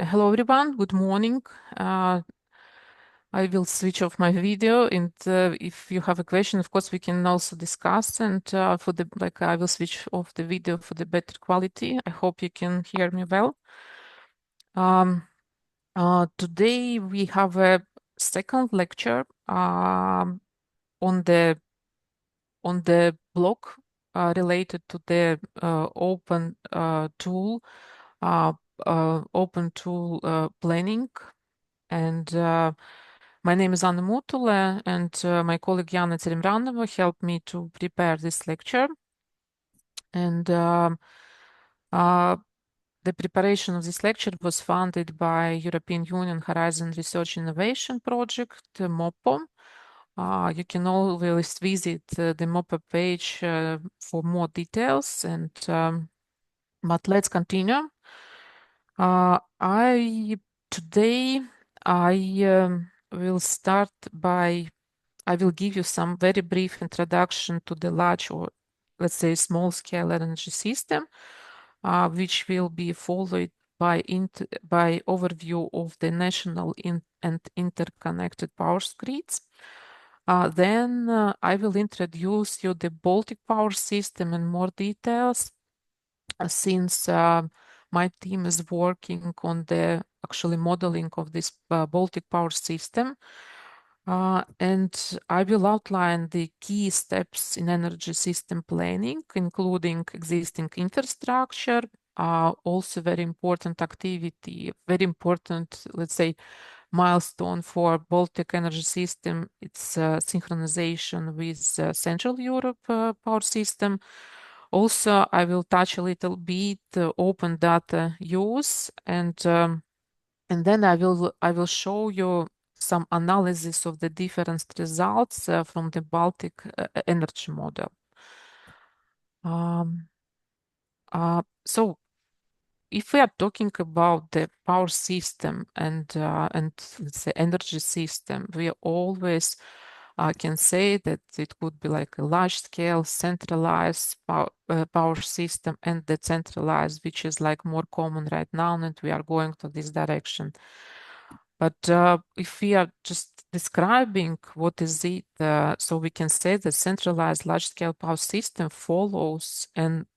Hello everyone, good morning. I will switch off my video, and if you have a question, of course, we can also discuss. And I will switch off the video for the better quality. I hope you can hear me well. Today we have a second lecture on the block related to the open tool planning. And my name is Anna Mutula, and my colleague Yana Tserimranova helped me to prepare this lecture. And the preparation of this lecture was funded by European Union Horizon Research Innovation Project, MOPO. You can always visit the MOPO page for more details. But let's continue. Today I will start by I will give you some very brief introduction to the large, or let's say small scale energy system, which will be followed by overview of the national and interconnected power grids. Then I will introduce you the Baltic power system in more details, since my team is working on the actually modeling of this Baltic power system. And I will outline the key steps in energy system planning, including existing infrastructure, also very important activity, very important, let's say, milestone for Baltic energy system. It's synchronization with Central Europe power system. Also, I will touch a little bit open data use, and then I will show you some analysis of the different results from the Baltic energy model. So if we are talking about the power system and let's say energy system, we always can say that it could be like a large-scale centralized power system and decentralized, which is like more common right now, and we are going to this direction. But if we are just describing what is it, so we can say that centralized large-scale power system follows an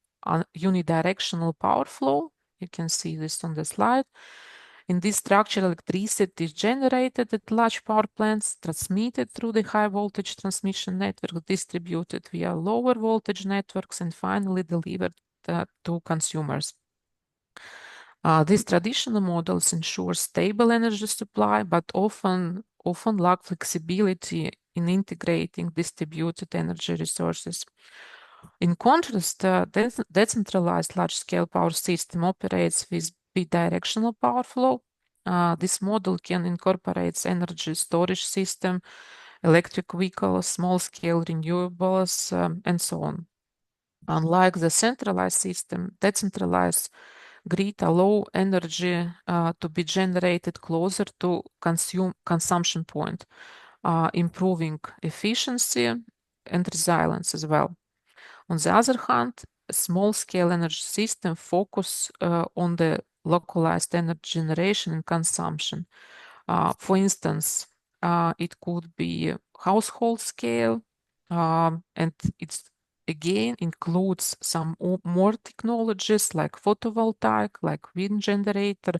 unidirectional power flow. You can see this on the slide. In this structure, electricity is generated at large power plants, transmitted through the high voltage transmission network, distributed via lower voltage networks, and finally delivered to consumers. These traditional models ensure stable energy supply, but often lack flexibility in integrating distributed energy resources. In contrast, decentralized large-scale power system operates with bidirectional power flow. This model can incorporate energy storage system, electric vehicles, small-scale renewables, and so on. Unlike the centralized system, decentralized grid allow energy to be generated closer to consumption point, improving efficiency and resilience as well. On the other hand, a small-scale energy system focus on the localized energy generation and consumption. For instance, it could be household scale, and it's again includes some more technologies like photovoltaic, like wind generator,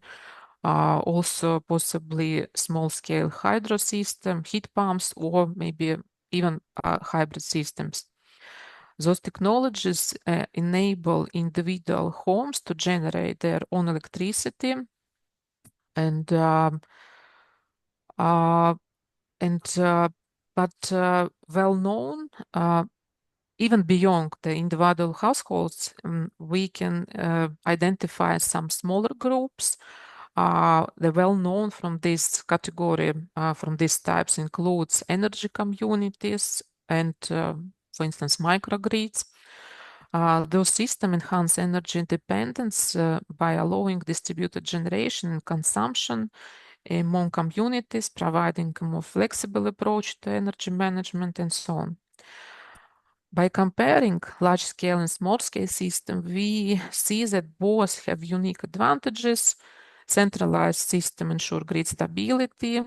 also possibly small-scale hydro system, heat pumps, or maybe even hybrid systems. Those technologies enable individual homes to generate their own electricity, and well known, even beyond the individual households, we can identify some smaller groups. The well known from this category, from these types, includes energy communities and, for instance, microgrids. Those systems enhance energy independence by allowing distributed generation and consumption among communities, providing a more flexible approach to energy management, and so on. By comparing large-scale and small-scale systems, we see that both have unique advantages. centralized system ensure grid stability,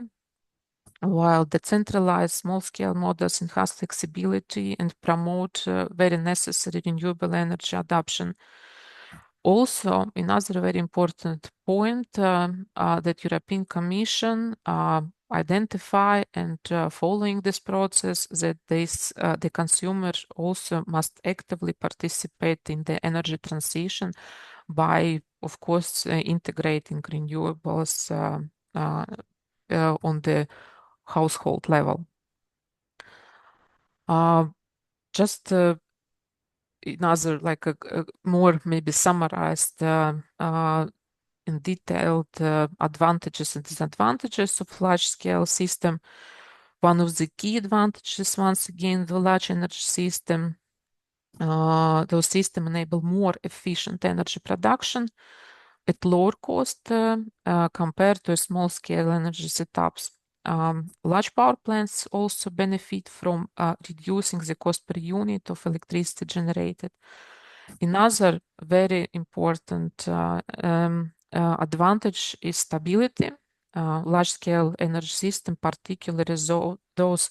while decentralized small-scale models enhance flexibility and promote very necessary renewable energy adoption. Also, another very important point that European Commission identify and following this process that the consumer also must actively participate in the energy transition by, of course, integrating renewables on the household level. Just another, like a more maybe summarized in detailed advantages and disadvantages of large-scale system. One of the key advantages, once again, the large energy system. Those systems enable more efficient energy production at lower cost compared to small-scale energy setups. Large power plants also benefit from reducing the cost per unit of electricity generated. Another very important advantage is stability. Large-scale energy system, particularly those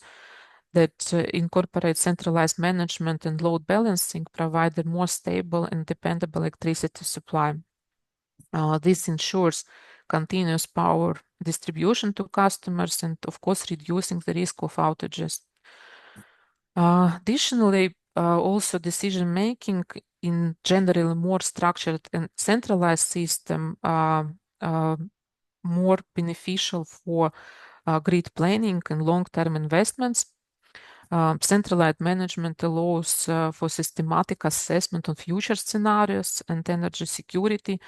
that incorporate centralized management and load balancing, provide a more stable and dependable electricity supply. This ensures continuous power distribution to customers and, of course, reducing the risk of outages. Additionally, also decision-making in generally more structured and centralized system more beneficial for grid planning and long-term investments. Centralized management allows for systematic assessment on future scenarios and energy security,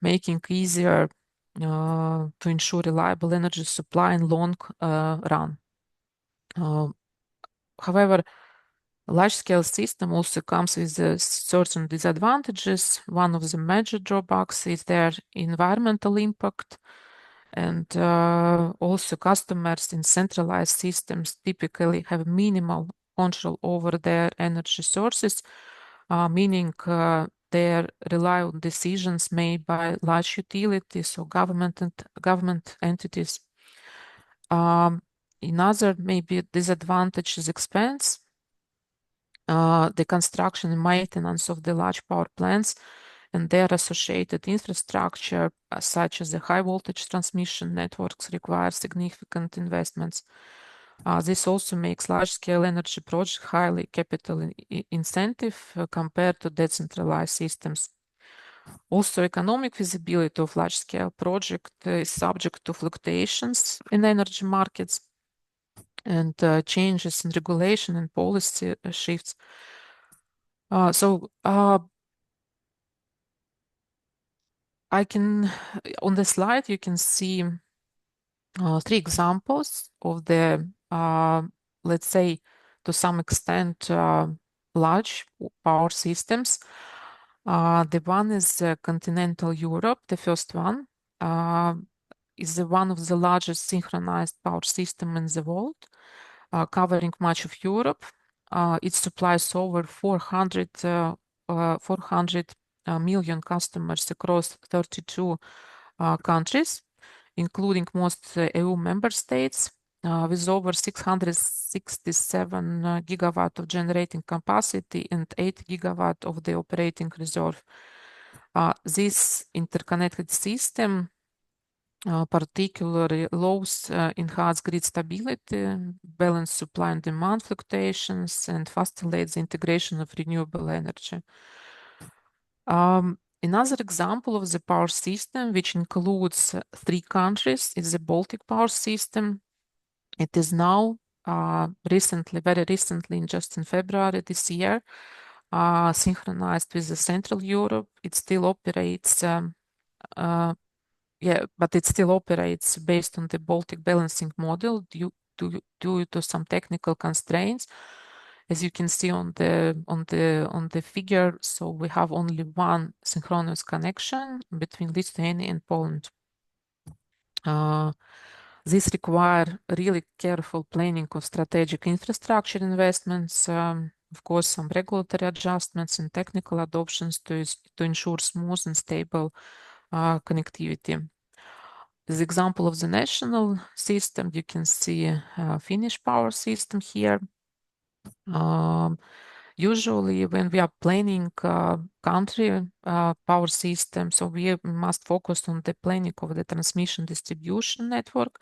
making easier to ensure reliable energy supply in long run. However, large-scale system also comes with certain disadvantages. One of the major drawbacks is their environmental impact, and also customers in centralized systems typically have minimal control over their energy sources, meaning they rely on decisions made by large utilities or government entities. Another maybe disadvantage is expense. The construction and maintenance of the large power plants and their associated infrastructure, such as the high voltage transmission networks, require significant investments. This also makes large-scale energy projects highly capital incentive compared to decentralized systems. Also, economic feasibility of large-scale project is subject to fluctuations in energy markets and changes in regulation and policy shifts. On the slide, you can see three examples of the, let's say, to some extent, large power systems. The one is continental Europe. The first one is one of the largest synchronized power system in the world, covering much of Europe. It supplies over 400 million customers across 32 countries, including most EU member states, with over 667 gigawatt of generating capacity and 8 gigawatt of the operating reserve. This interconnected system particularly allows enhanced grid stability, balance supply and demand fluctuations, and facilitates the integration of renewable energy. Another example of the power system, which includes three countries, is the Baltic power system. It is now very recently, just in February this year, synchronized with the Central Europe. It still operates, but it still operates based on the Baltic balancing model due to some technical constraints. As you can see on the figure, so we have only one synchronous connection between Lithuania and Poland. This require really careful planning of strategic infrastructure investments, of course, some regulatory adjustments and technical adoptions to ensure smooth and stable connectivity. As example of the national system, you can see Finnish power system here. Usually when we are planning country power system, so we must focus on the planning of the transmission distribution network,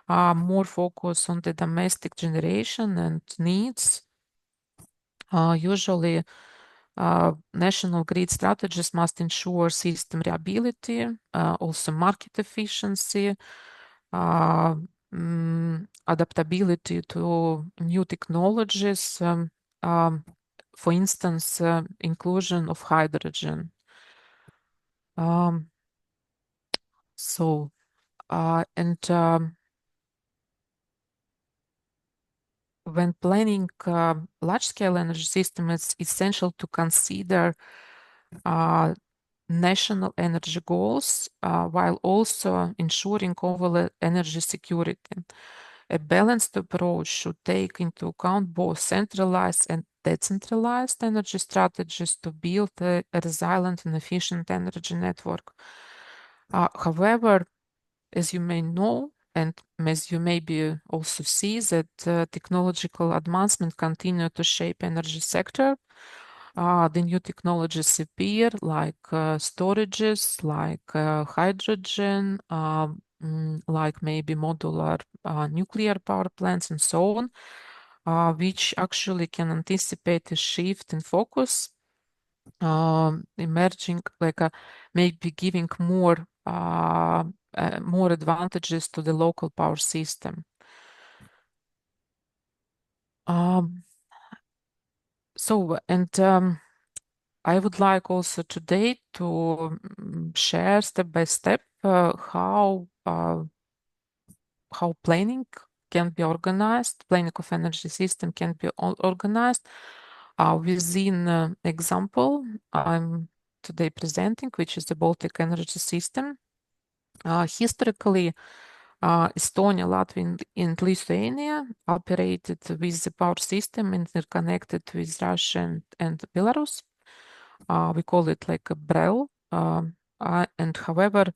more focus on the domestic generation and needs. Usually national grid strategies must ensure system reliability, also market efficiency, adaptability to new technologies, for instance, inclusion of hydrogen. When planning large-scale energy system, it's essential to consider national energy goals while also ensuring overall energy security. A balanced approach should take into account both centralized and decentralized energy strategies to build a resilient and efficient energy network. However, as you may know, and as you maybe also see, that technological advancement continue to shape energy sector. The new technologies appear like storages, like hydrogen, like maybe modular nuclear power plants and so on, which actually can anticipate a shift in focus, emerging like maybe giving more advantages to the local power system. I would like also today to share step by step how planning can be organized, planning of energy system can be organized within example I'm today presenting, which is the Baltic energy system. Historically, Estonia, Latvia, and Lithuania operated with the power system interconnected with Russia and Belarus. We call it like a BREL. And however,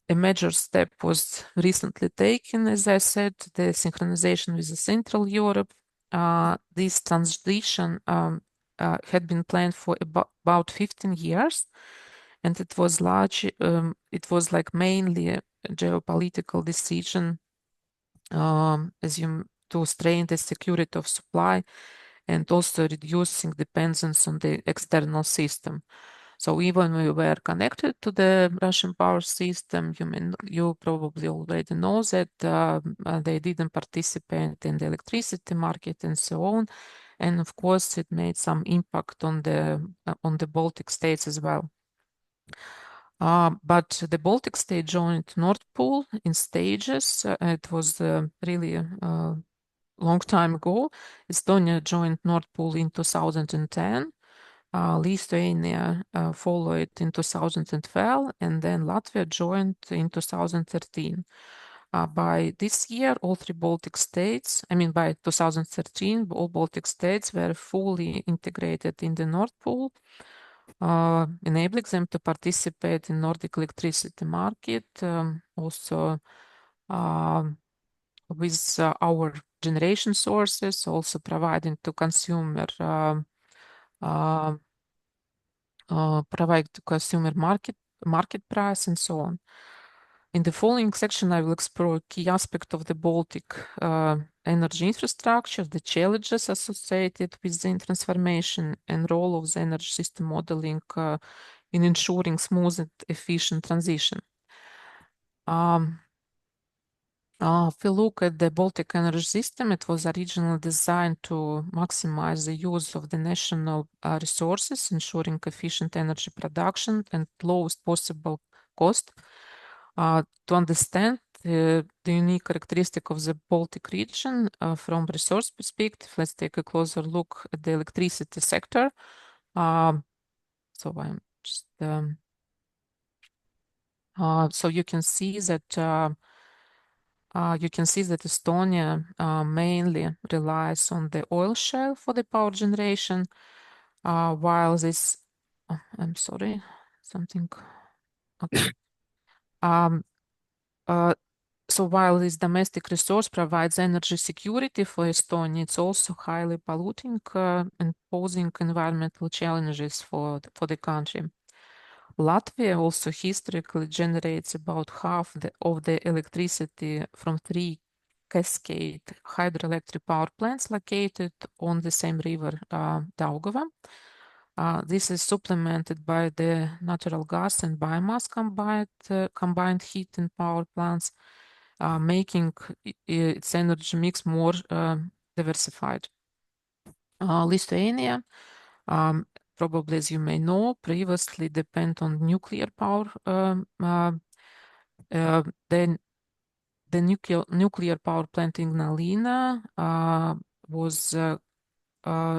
a major step was recently taken, as I said, the synchronization with the Central Europe. This transition had been planned for about 15 years, and it was like mainly a geopolitical decision, to strengthen the security of supply and also reducing dependence on the external system. So even we were connected to the Russian power system, you probably already know that they didn't participate in the electricity market and so on. And of course, it made some impact on the Baltic states as well. But the Baltic state joined Nord Pool in stages. It was really long time ago. Estonia joined Nord Pool in 2010. Lithuania followed in 2012, and then Latvia joined in 2013. By this year, all three Baltic states, by 2013, all Baltic states were fully integrated in the Nord Pool, enabling them to participate in Nordic electricity market, also with our generation sources, also providing to consumer provide to consumer market price and so on. In the following section, I will explore key aspect of the Baltic energy infrastructure, the challenges associated with the transformation, and role of the energy system modeling in ensuring smooth and efficient transition. If we look at the Baltic energy system, it was originally designed to maximize the use of the national resources, ensuring efficient energy production and lowest possible cost. To understand the unique characteristic of the Baltic region from resource perspective, let's take a closer look at the electricity sector. So I'm just so you can see that Estonia mainly relies on the oil shale for the power generation, while this, I'm sorry, something, okay. So while this domestic resource provides energy security for Estonia, it's also highly polluting and posing environmental challenges for the country. Latvia also historically generates about half of the electricity from three cascade hydroelectric power plants located on the same river, Daugava. This is supplemented by the natural gas and biomass combined heat and power plants, making its energy mix more diversified. Lithuania, probably as you may know, previously depend on nuclear power. Then the nuclear power plant in Ignalina was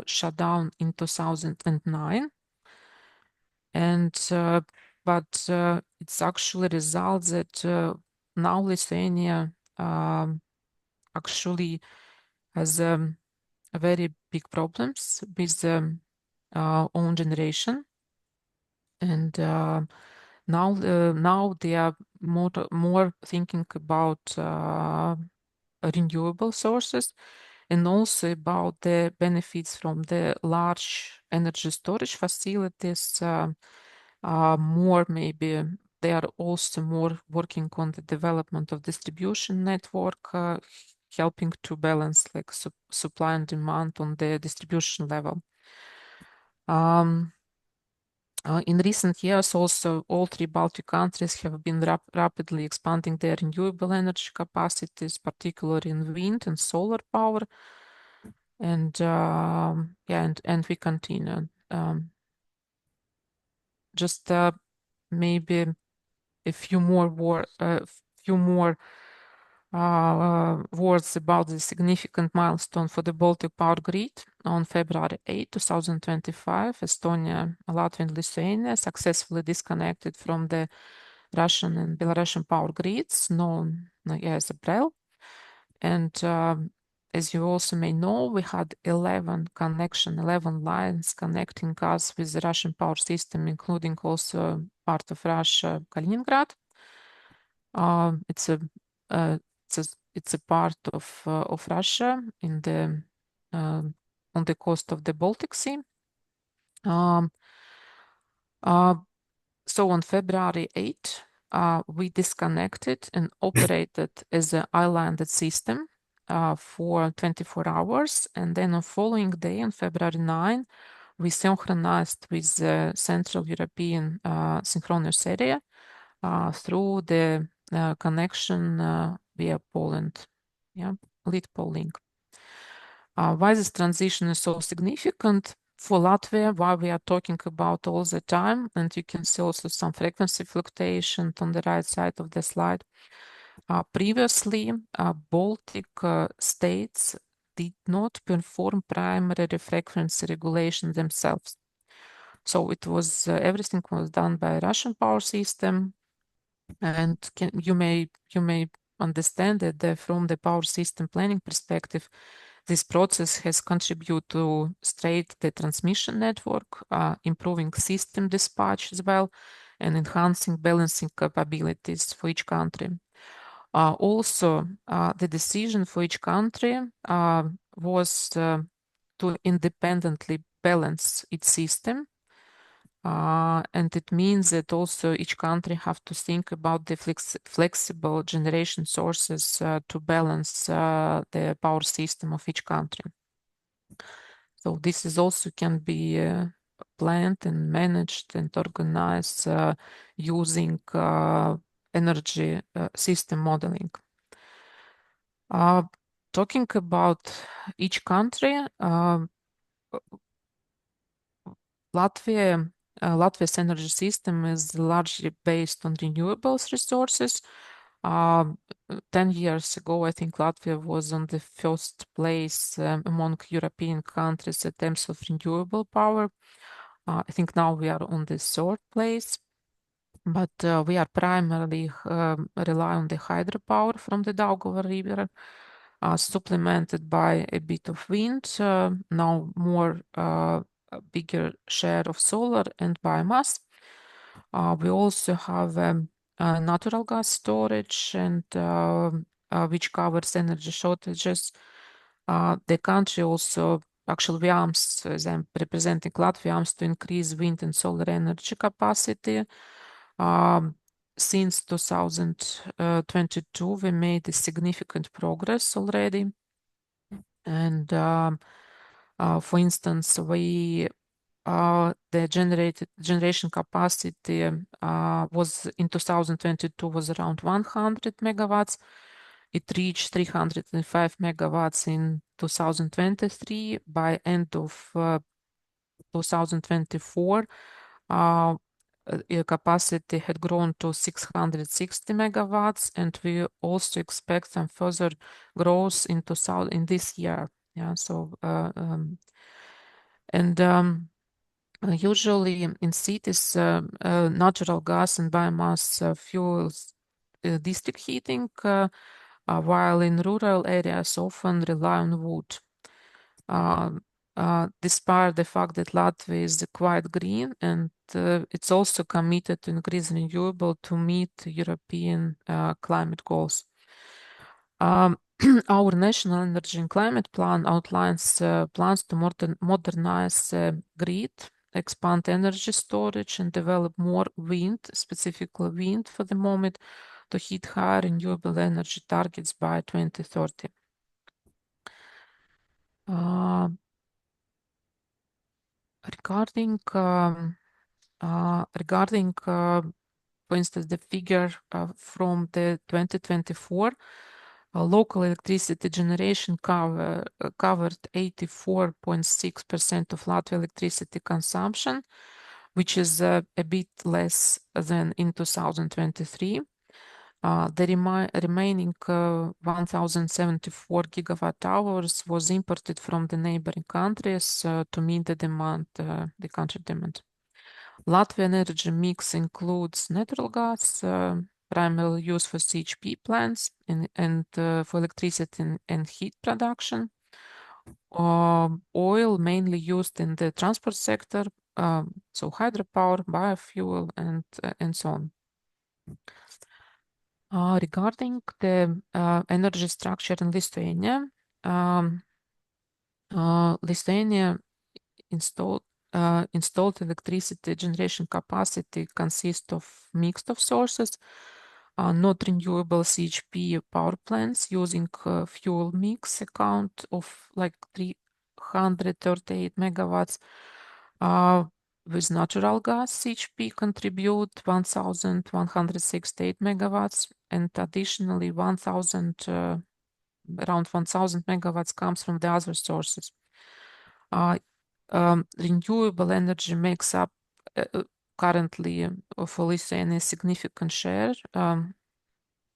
shut down in 2009, and but it's actually results that now Lithuania actually has very big problems with own generation, and now they are more thinking about renewable sources and also about the benefits from the large energy storage facilities. More maybe they are also more working on the development of distribution network, helping to balance like supply and demand on the distribution level. In recent years, also all three Baltic countries have been rapidly expanding their renewable energy capacities, particularly in wind and solar power. And yeah, and we continue. Just maybe a few more words about the significant milestone for the Baltic Power Grid. On February 8, 2025, Estonia, Latvia, and Lithuania successfully disconnected from the Russian and Belarusian power grids, known as BREL. And as you also may know, we had 11 lines connecting us with the Russian power system, including also part of Russia, Kaliningrad. It's a part of Russia in the on the coast of the Baltic Sea. So on February 8, we disconnected and operated as an islanded system for 24 hours. And then on following day, on February 9, we synchronized with the Central European synchronous area through the connection via Poland, yeah, Litpol link. Why this transition is so significant for Latvia, why we are talking about all the time, and you can see also some frequency fluctuation on the right side of the slide. Previously, Baltic states did not perform primary frequency regulation themselves. So it was everything was done by Russian power system, and you may understand that from the power system planning perspective, this process has contributed to straight the transmission network, improving system dispatch as well, and enhancing balancing capabilities for each country. Also, the decision for each country was to independently balance its system. And it means that also each country have to think about the flexible generation sources to balance the power system of each country. So this is also can be planned and managed and organized using energy system modeling. Talking about each country, Latvia's energy system is largely based on renewables resources. 10 years ago, I think Latvia was on the first place among European countries in terms of renewable power. I think now we are on the third place, but we are primarily rely on the hydropower from the Daugava River, supplemented by a bit of wind, now more a bigger share of solar and biomass. We also have natural gas storage and which covers energy shortages. The country also actually aims, as I'm representing Latvia, aims to increase wind and solar energy capacity. Since 2022, we made a significant progress already. And for instance, the generation capacity was in 2022 was around 100 megawatts. It reached 305 megawatts in 2023. By end of 2024, capacity had grown to 660 megawatts, and we also expect some further growth in this year. Yeah, so usually in cities, natural gas and biomass fuels district heating, while in rural areas often rely on wood. Despite the fact that Latvia is quite green and it's also committed to increase renewable to meet European climate goals. Our National Energy and Climate Plan outlines plans to modernize grid, expand energy storage, and develop more wind, specifically wind for the moment, to hit higher renewable energy targets by 2030. Regarding, for instance, the figure from the 2024, local electricity generation covered 84.6% of Latvia electricity consumption, which is a bit less than in 2023. The remaining 1,074 gigawatt hours was imported from the neighboring countries to meet the demand, the country demand. Latvian energy mix includes natural gas, primarily used for CHP plants and for electricity and heat production. Oil mainly used in the transport sector, so hydropower, biofuel, and so on. Regarding the energy structure in Lithuania, Lithuania installed electricity generation capacity consists of mixed of sources, not renewable CHP power plants using fuel mix account of like 338 megawatts. With natural gas, CHP contribute 1,168 megawatts, and additionally around 1,000 megawatts comes from the other sources. Renewable energy makes up currently for Lithuania a significant share,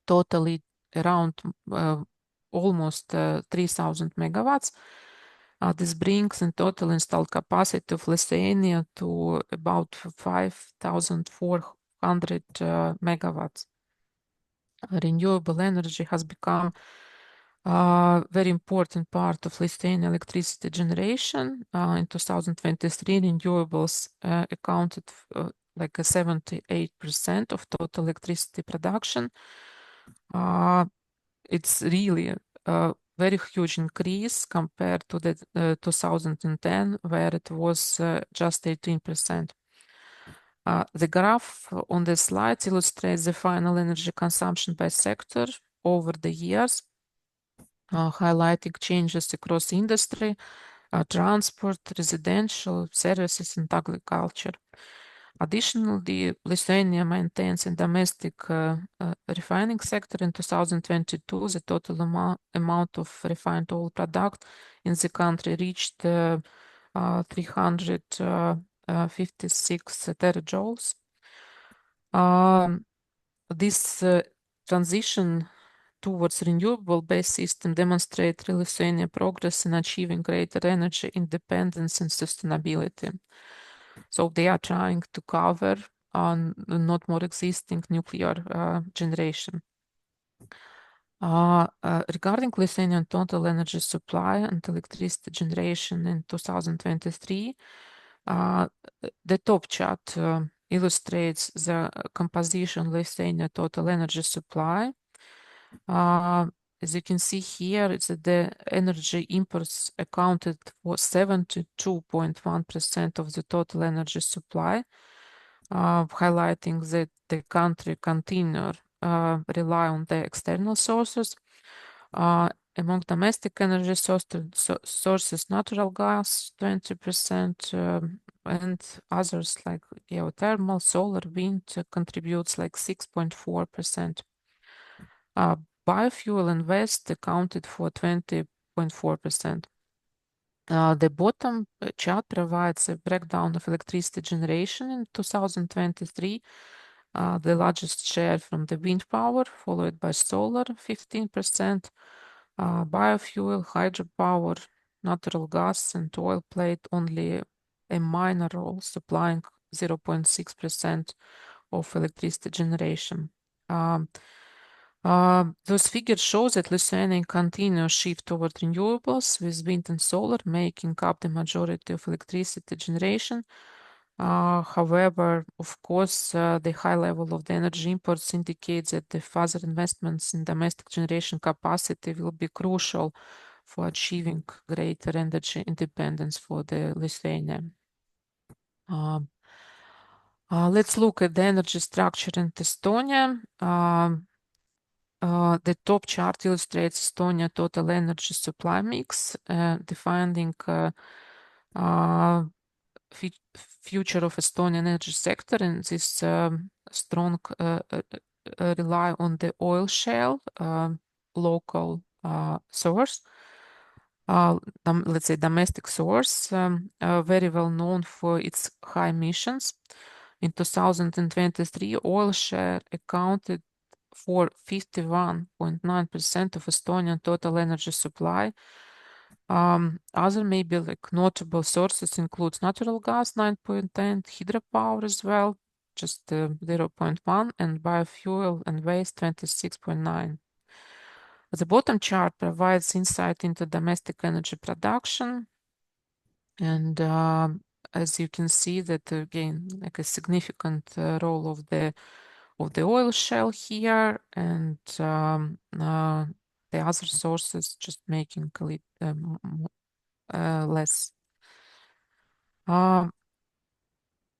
totally around almost 3,000 megawatts. This brings the total installed capacity of Lithuania to about 5,400 megawatts. Renewable energy has become a very important part of Lithuanian electricity generation. In 2023, renewables accounted like 78% of total electricity production. It's really a very huge increase compared to the 2010, where it was just 18%. The graph on the slide illustrates the final energy consumption by sector over the years, highlighting changes across industry, transport, residential, services, and agriculture. Additionally, Lithuania maintains a domestic refining sector. In 2022, the total amount of refined oil product in the country reached 356 terajoules. This transition towards renewable-based system demonstrate Lithuania progress in achieving greater energy independence and sustainability. So they are trying to cover not more existing nuclear generation. Regarding Lithuanian total energy supply and electricity generation in 2023, the top chart illustrates the composition of Lithuania total energy supply. As you can see here, it's that the energy imports accounted for 72.1% of the total energy supply, highlighting that the country continue rely on the external sources. Among domestic energy sources, natural gas 20%, and others like geothermal, solar, wind contributes like 6.4%. Biofuel and waste accounted for 20.4%. The bottom chart provides a breakdown of electricity generation in 2023. The largest share from the wind power, followed by solar, 15%, biofuel, hydropower, natural gas, and oil played only a minor role, supplying 0.6% of electricity generation. Those figures show that Lithuania continues shift toward renewables, with wind and solar making up the majority of electricity generation. However, of course, the high level of the energy imports indicates that the further investments in domestic generation capacity will be crucial for achieving greater energy independence for the Lithuania. Let's look at the energy structure in Estonia. The top chart illustrates Estonia total energy supply mix, defining future of Estonian energy sector, and this strong rely on the oil shale local source. Let's say domestic source, very well known for its high emissions. In 2023, oil share accounted for 51.9% of Estonian total energy supply. Other maybe like notable sources includes natural gas 9.10, hydropower as well, just 0.1, and biofuel and waste 26.9. The bottom chart provides insight into domestic energy production, and as you can see that again, like a significant role of the oil shale here, and the other sources just making a little less.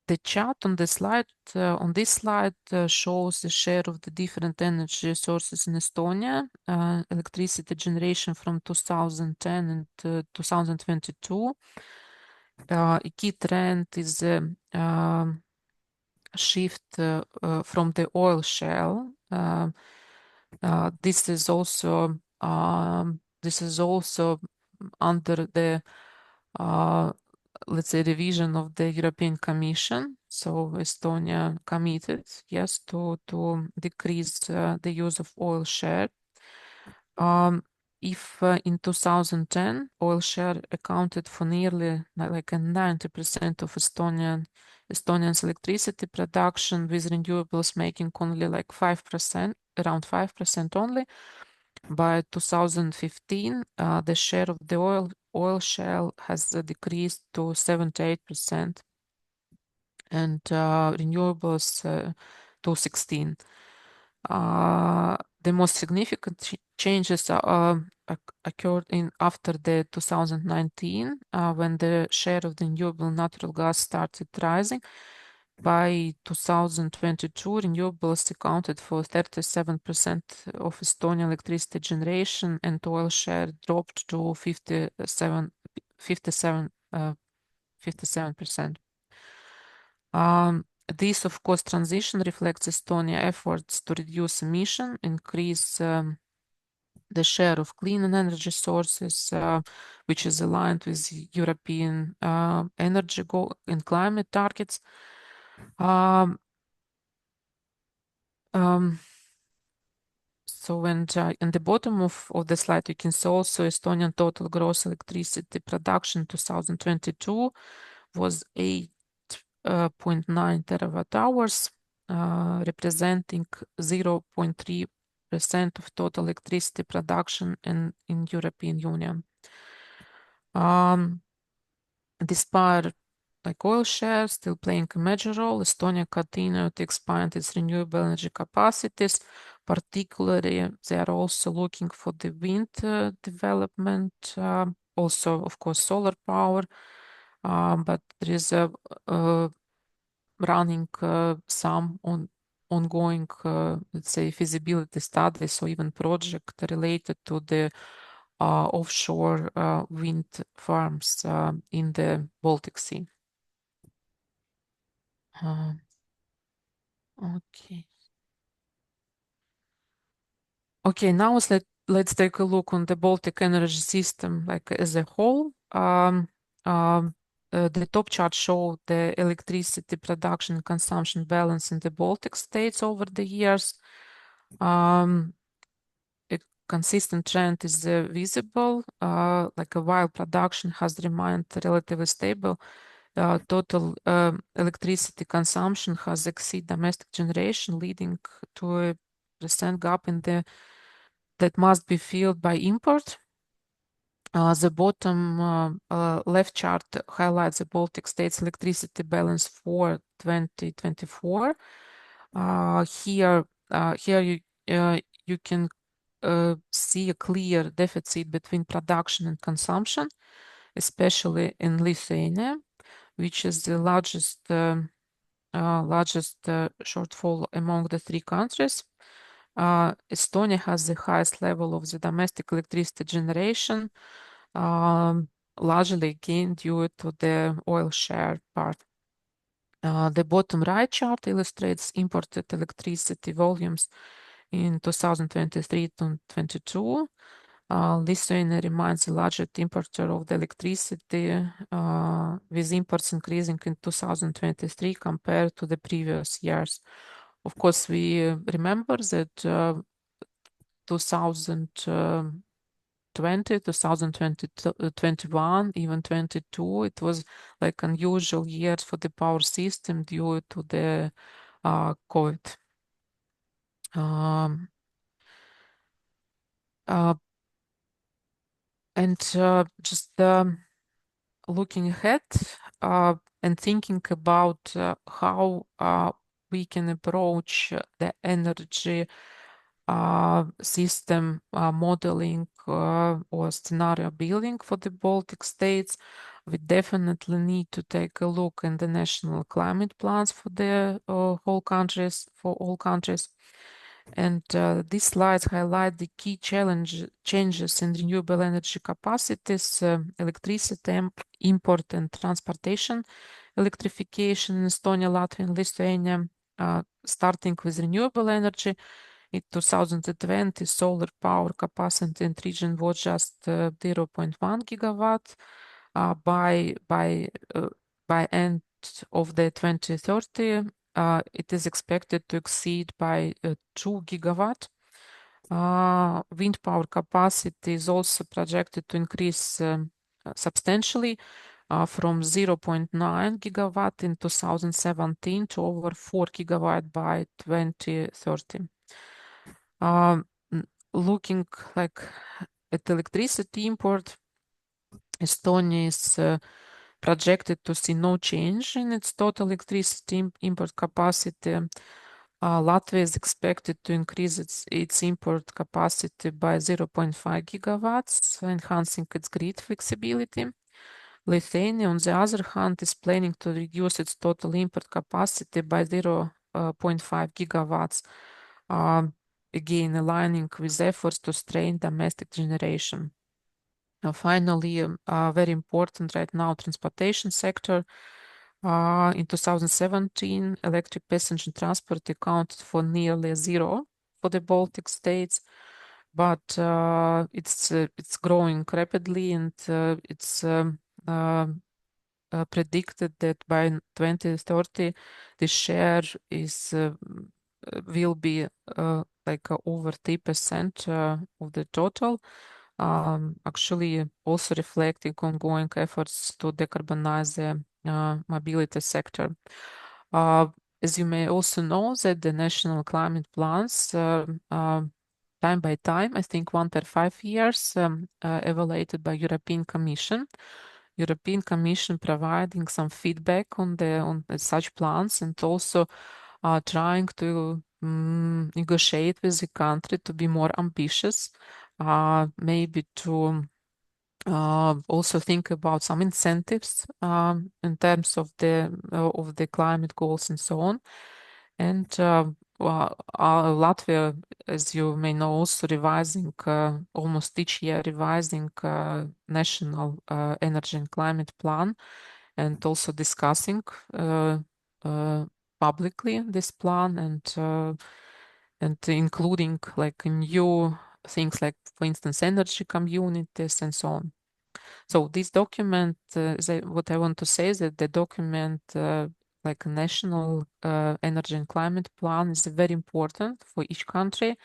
The chart on the slide, on this slide, shows the share of the different energy sources in Estonia, electricity generation from 2010 and 2022. A key trend is shift from the oil shale. This is also under the let's say revision of the European Commission. So Estonia committed, yes, to decrease the use of oil share. If in 2010 oil share accounted for nearly like 90% of Estonians electricity production, with renewables making only like 5%, around 5% only. By 2015, the share of the oil shale has decreased to 78%, and renewables to 16%. The most significant changes occurred after the 2019, when the share of the renewable natural gas started rising. By 2022, renewables accounted for 37% of Estonian electricity generation, and oil share dropped to 57%. This, of course, transition reflects Estonia's efforts to reduce emission, increase the share of clean energy sources, which is aligned with European energy goal and climate targets. So, and in the bottom of the slide, you can see also Estonian total gross electricity production 2022 was 8.9 terawatt hours, representing 0.3% of total electricity production in European Union. Despite like oil share still playing a major role. Estonia continued to expand its renewable energy capacities. Particularly, they are also looking for the wind development, also, of course, solar power. But there is a running some ongoing, let's say, feasibility studies or even project related to the offshore wind farms in the Baltic Sea. Okay. Okay, now let's take a look on the Baltic energy system like as a whole. Um, the top chart show the electricity production and consumption balance in the Baltic states over the years. A consistent trend is visible, like while production has remained relatively stable, total electricity consumption has exceeded domestic generation, leading to a percent gap in the that must be filled by import. The bottom left chart highlights the Baltic states electricity balance for 2024. Here you can see a clear deficit between production and consumption, especially in Lithuania, which is the largest shortfall among the three countries. Estonia has the highest level of the domestic electricity generation, largely again due to the oil share part. The bottom right chart illustrates imported electricity volumes in 2023 to 22. Lithuania remains the largest importer of the electricity, with imports increasing in 2023 compared to the previous years. Of course, we remember that 2020, 2021, even 22, it was like unusual years for the power system due to the COVID. And just looking ahead and thinking about how we can approach the energy system modeling or scenario building for the Baltic states, we definitely need to take a look in the national climate plans for the whole countries, for all countries. And these slides highlight the key changes in renewable energy capacities, electricity import and transportation, electrification in Estonia, Latvia, and Lithuania, starting with renewable energy. In 2020, solar power capacity in the region was just 0.1 gigawatt. By end of the 2030, it is expected to exceed by 2 gigawatt. Wind power capacity is also projected to increase substantially from 0.9 gigawatt in 2017 to over 4 gigawatt by 2030. Looking like at electricity import, Estonia is projected to see no change in its total electricity import capacity. Latvia is expected to increase its import capacity by 0.5 gigawatts, enhancing its grid flexibility. Lithuania, on the other hand, is planning to reduce its total import capacity by 0.5 gigawatts, again aligning with efforts to strain domestic generation. Finally, very important right now, transportation sector. In 2017, electric passenger transport accounted for nearly zero for the Baltic states, but it's growing rapidly, and it's predicted that by 2030, the share will be like over 3% of the total. Actually also reflecting ongoing efforts to decarbonize the mobility sector. As you may also know that the national climate plans time by time, I think 1 per 5 years, evaluated by European Commission. European Commission providing some feedback on such plans, and also trying to negotiate with the country to be more ambitious, maybe to also think about some incentives in terms of the climate goals and so on. And Latvia, as you may know, also revising almost each year, revising national energy and climate plan, and also discussing publicly this plan, and including like new things like, for instance, energy communities and so on. So this document, what I want to say is that the document, like a national energy and climate plan, is very important for each country,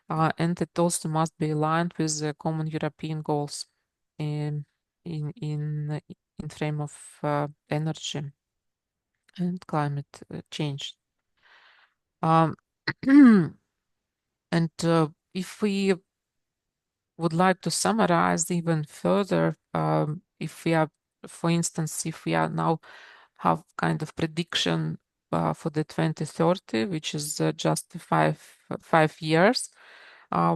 and it also must be aligned with the common European goals in frame of energy and climate change. Um, and if we would like to summarize even further, if we are, for instance, if we are now have kind of prediction for the 2030, which is just 5 years,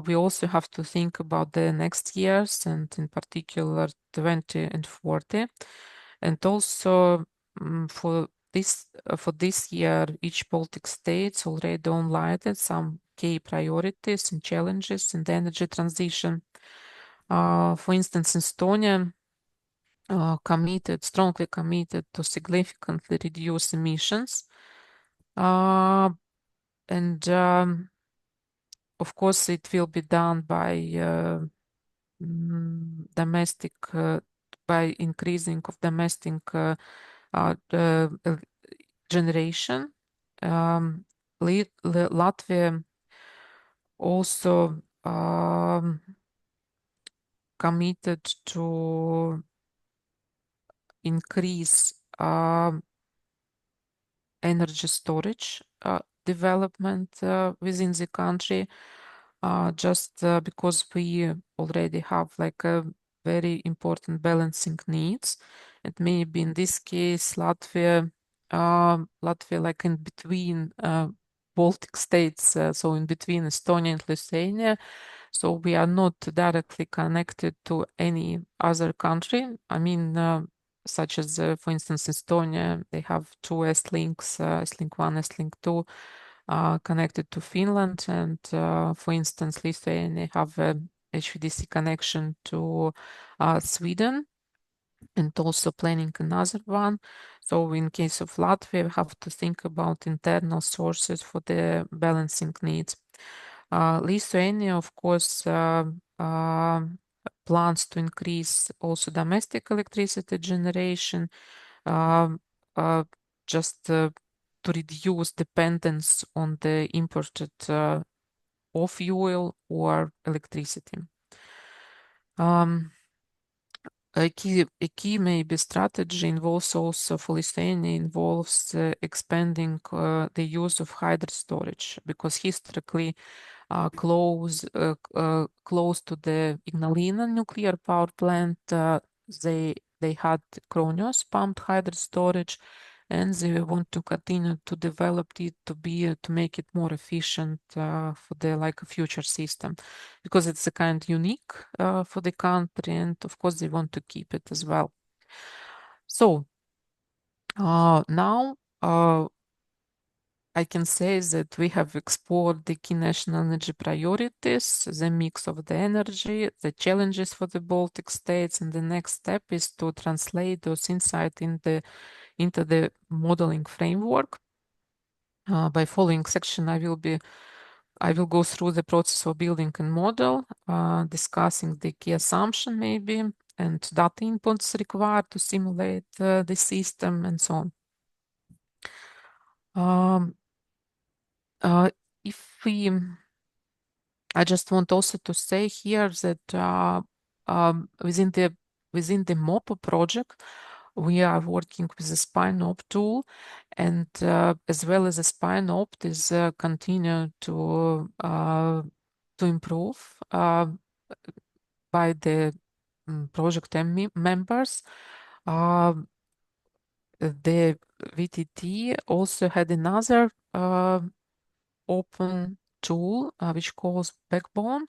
we also have to think about the next years, and in particular 20 and 40. And also for this year, each Baltic states already highlighted some key priorities and challenges in the energy transition. For instance, Estonia strongly committed to significantly reduce emissions. And of course, it will be done domestic, by increasing of domestic generation. Latvia also committed to increase energy storage development within the country, just because we already have like a very important balancing needs. And maybe in this case, Latvia like in between Baltic states, so in between Estonia and Lithuania. So we are not directly connected to any other country. I mean, such as, for instance, Estonia, they have two S-links, S-link 1, S-link 2, connected to Finland. And for instance, Lithuania have a HVDC connection to Sweden, and also planning another one. So in case of Latvia, we have to think about internal sources for the balancing needs. Lithuania, of course, plans to increase also domestic electricity generation, um, just to reduce dependence on the imported or fuel or electricity. A key maybe strategy involves also for Lithuania involves expanding the use of hydro storage, because historically close to the Ignalina nuclear power plant, they had Kronios pumped hydro storage, and they want to continue to develop it to make it more efficient for the like a future system, because it's a kind unique for the country, and of course they want to keep it as well. So now I can say that we have explored the key national energy priorities, the mix of the energy, the challenges for the Baltic states, and the next step is to translate those insights into the modeling framework. By following section, I will go through the process of building a model, discussing the key assumption maybe, and data inputs required to simulate the system, and so on. If we, I just want also to say here that within the MOPO project, we are working with the SpineOpt tool, and as well as the SpineOpt is continue to improve by the project members. The VTT also had another open tool which calls Backbone,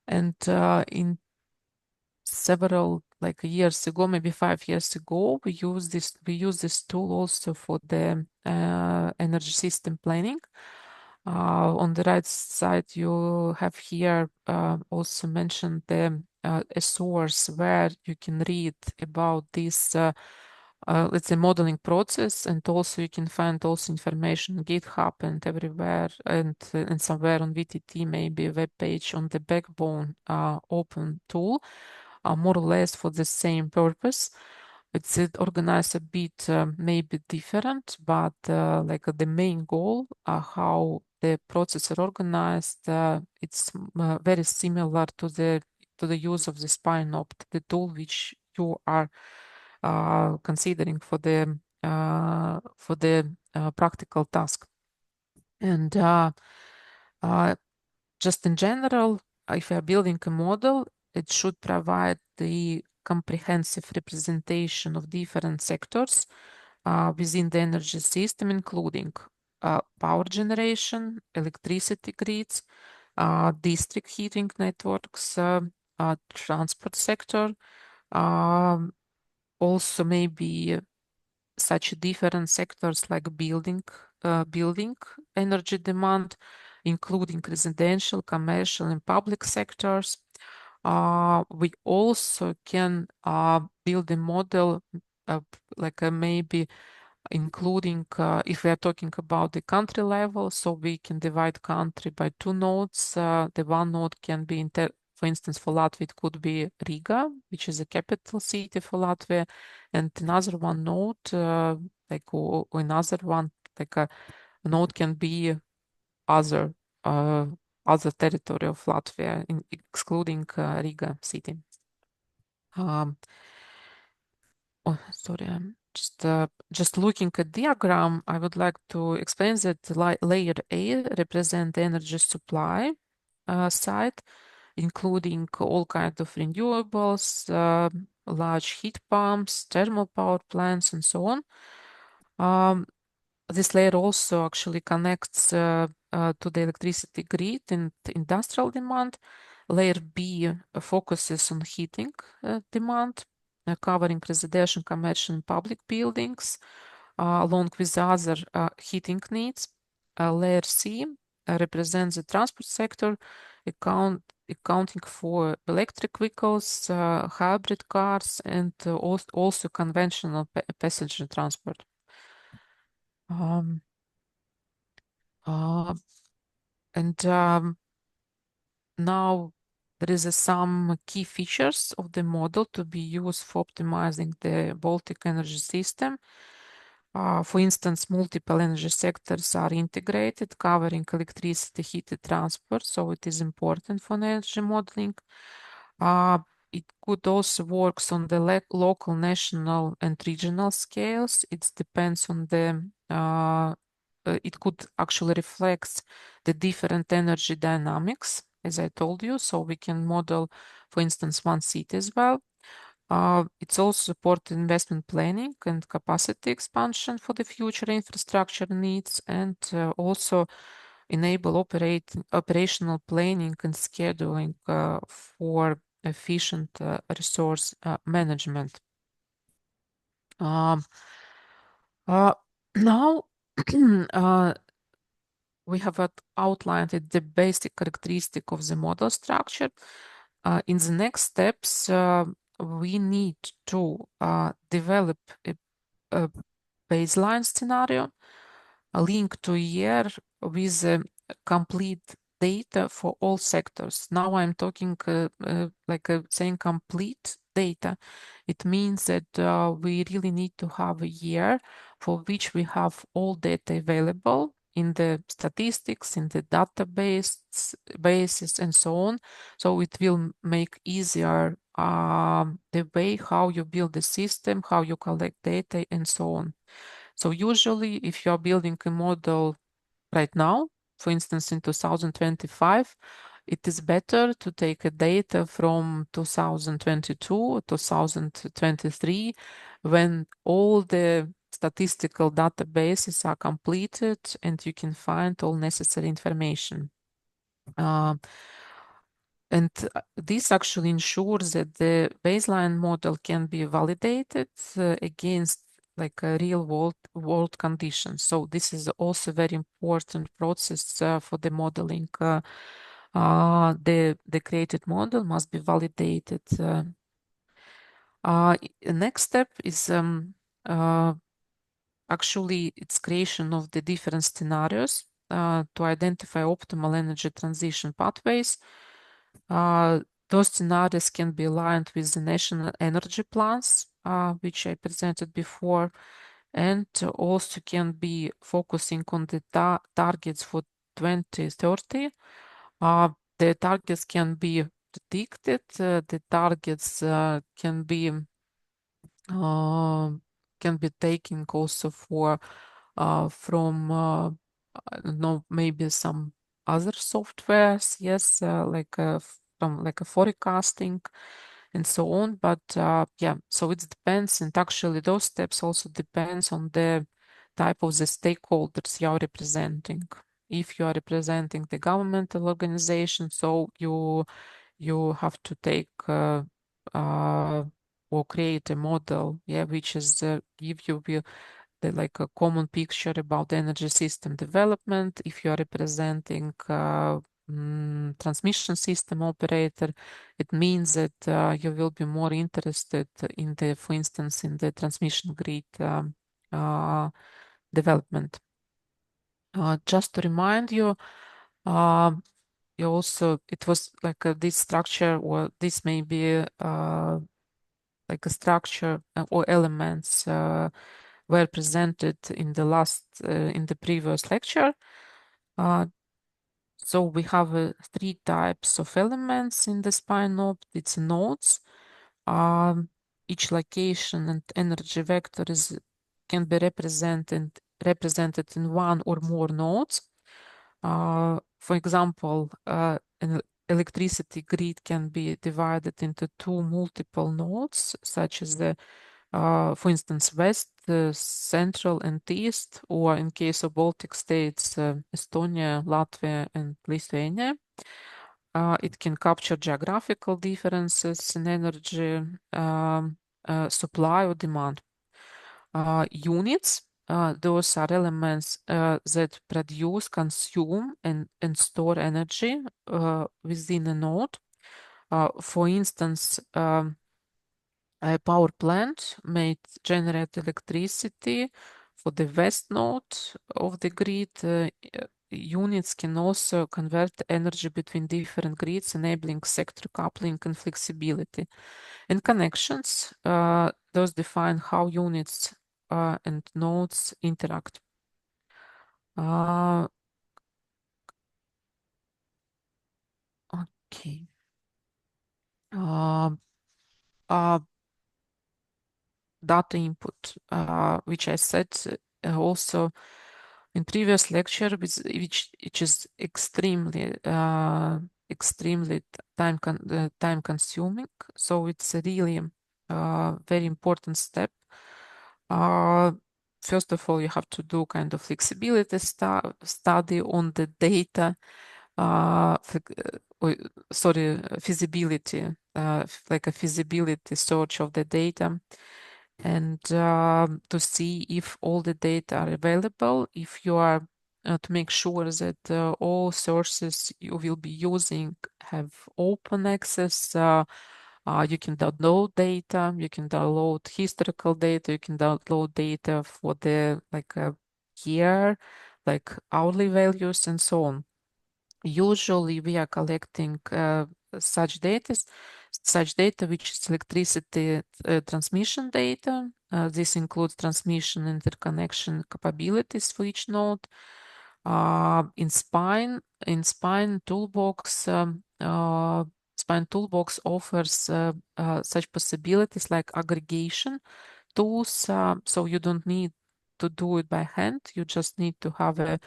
and in several like years ago, maybe 5 years ago, we use this tool also for the energy system planning. On the right side, you have here also mentioned the a source where you can read about this let's say modeling process, and also you can find also information on GitHub and everywhere, and somewhere on VTT, maybe a web page on the Backbone open tool, more or less for the same purpose. It's organized a bit maybe different, but like the main goal, how the process are organized, it's very similar to the use of the SpineOpt, the tool which you are considering for the practical task. And just in general, if you are building a model, it should provide the comprehensive representation of different sectors within the energy system, including power generation, electricity grids, district heating networks, transport sector, also maybe such different sectors like building energy demand, including residential, commercial, and public sectors. We also can build a model like maybe including if we are talking about the country level, so we can divide country by two nodes. The one node can be, for instance, for Latvia, it could be Riga, which is the capital city for Latvia, and another one node, or another one, like a node can be other uh, other territory of Latvia, excluding Riga city. Oh, sorry, I'm just looking at diagram. I would like to explain that layer A represent the energy supply side, including all kinds of renewables, large heat pumps, thermal power plants, and so on. This layer also actually connects to the electricity grid and industrial demand. Layer B focuses on heating demand, covering residential, commercial, and public buildings, along with other heating needs. Layer C represents the transport sector, accounting for electric vehicles, hybrid cars, and also conventional passenger transport. Um, uh, and Now there is some key features of the model to be used for optimizing the Baltic energy system. For instance, multiple energy sectors are integrated, covering electricity, heat, and transport, so it is important for energy modeling. It could also works on the local, national, and regional scales. It depends on it could actually reflect the different energy dynamics, as I told you, so we can model, for instance, one city as well. It's also support investment planning and capacity expansion for the future infrastructure needs, and also enable operational planning and scheduling for efficient resource management. Um, Now, we have outlined the basic characteristic of the model structure. In the next steps, we need to develop a baseline scenario, a link to a year with complete data for all sectors. Now I'm talking saying complete data. It means that we really need to have a year for which we have all data available in the statistics, in the bases, and so on. So it will make easier the way how you build the system, how you collect data, and so on. So usually, if you are building a model right now, for instance, in 2025, it is better to take a data from 2022, 2023, when all the statistical databases are completed and you can find all necessary information. And this actually ensures that the baseline model can be validated against like a real world conditions. So this is also very important process for the modeling. The created model must be validated. Next step is actually its creation of the different scenarios to identify optimal energy transition pathways. Those scenarios can be aligned with the national energy plans, which I presented before, and also can be focusing on the targets for 2030. The targets can be predicted, the targets can be taken also for from I don't know, maybe some other softwares, yes, like from like a forecasting and so on. But yeah, so it depends, and actually those steps also depends on the type of the stakeholders you are representing. If you are representing the governmental organization, so you have to take or create a model, yeah, which is give you like a common picture about the energy system development. If you are representing transmission system operator, it means that you will be more interested in the, for instance, in the transmission grid uh, development. Just to remind you, uh, you also, it was like this structure, or this may be like a structure or elements were presented in the in the previous lecture. So we have three types of elements in the spine node. It's nodes. Each location and energy vector can be represented in one or more nodes. For example, an electricity grid can be divided into two multiple nodes, such as the for instance, West, Central, and East, or in case of Baltic states, Estonia, Latvia, and Lithuania. It can capture geographical differences in energy supply or demand. Units, those are elements that produce, consume, and store energy within a node. For instance, a power plant may generate electricity for the west node of the grid. Units can also convert energy between different grids, enabling sector coupling and flexibility. And connections, those define how units and nodes interact. Okay. Data input, which I said also in previous lecture, which is extremely time consuming. So it's a really very important step. First of all, you have to do kind of flexibility study on the data. Sorry, feasibility, like a feasibility search of the data, and to see if all the data are available, if you are to make sure that all sources you will be using have open access. You can download data, you can download historical data, you can download data for the like year, like hourly values and so on. Usually we are collecting such data which is electricity transmission data. This includes transmission interconnection capabilities for each node. In Spine Toolbox, Spine Toolbox offers such possibilities like aggregation tools. So you don't need to do it by hand. You just need to have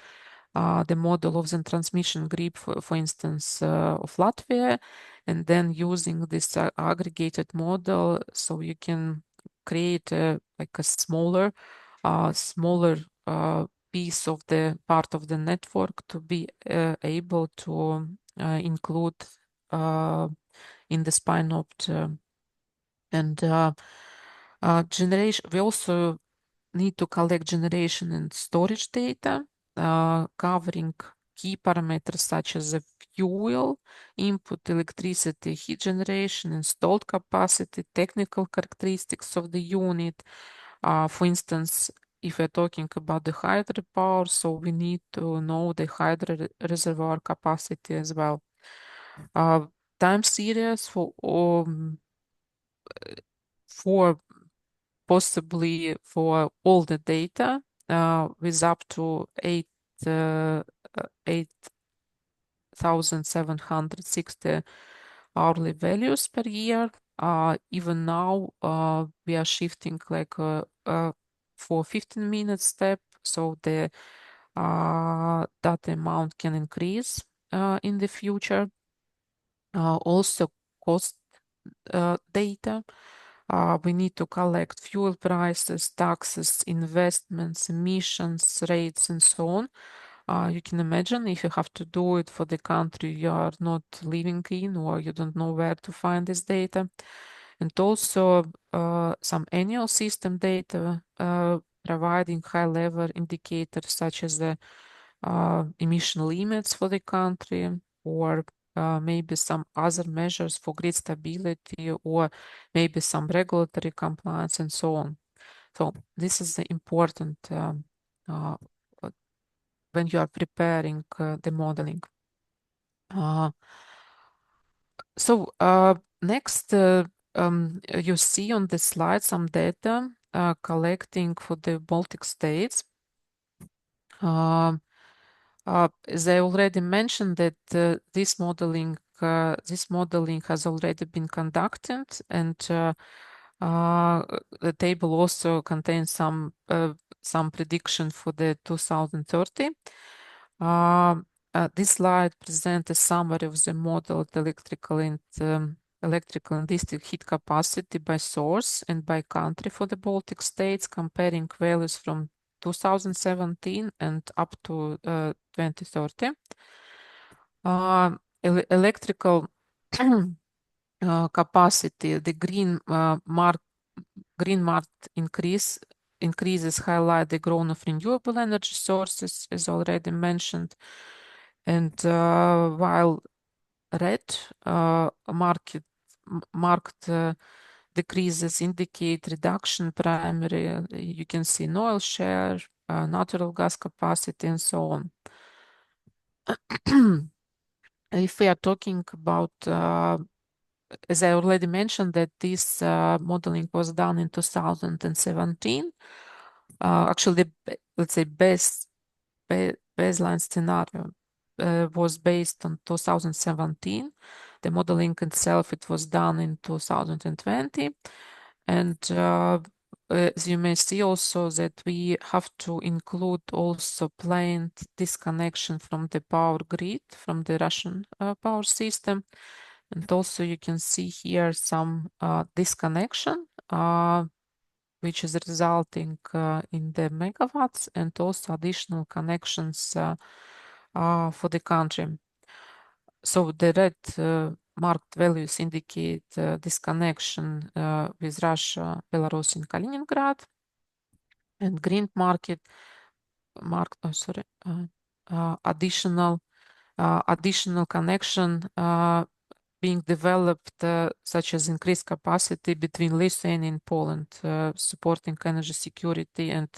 the model of the transmission grid, for instance, of Latvia, and then using this aggregated model, so you can create like a smaller piece of the part of the network to be able to include in the spine opt and generation. We also need to collect generation and storage data, covering key parameters such as the fuel, input, electricity, heat generation, installed capacity, technical characteristics of the unit. For instance, if we're talking about the hydropower, so we need to know the hydro reservoir capacity as well. Time series for possibly for all the data with up to 8,760 hourly values per year. Even now, we are shifting like for 15-minute step, so the data amount can increase in the future. Also, cost data. We need to collect fuel prices, taxes, investments, emissions, rates, and so on. You can imagine if you have to do it for the country you are not living in or you don't know where to find this data. And also some annual system data providing high-level indicators such as the emission limits for the country or maybe some other measures for grid stability or maybe some regulatory compliance and so on. So this is important when you are preparing the modeling. Next, you see on the slide some data collecting for the Baltic states. As I already mentioned that this modeling has already been conducted, and the table also contains some prediction for the 2030. This slide presents a summary of the modeled electrical and district heat capacity by source and by country for the Baltic states, comparing values from 2017 and up to 2030. Electrical capacity, the green marked increases highlight the growth of renewable energy sources, as already mentioned, and while red marked decreases indicate reduction primary. You can see in oil share, natural gas capacity, and so on. If we are talking about, as I already mentioned, that this modeling was done in 2017. Actually, let's say baseline scenario was based on 2017. The modeling itself, it was done in 2020. And as you may see also that we have to include also planned disconnection from the power grid, from the Russian power system. And also you can see here some disconnection, which is resulting in the megawatts, and also additional connections for the country. So the red marked values indicate this connection with Russia, Belarus, and Kaliningrad, and green additional connection being developed, such as increased capacity between Lithuania and Poland, supporting energy security and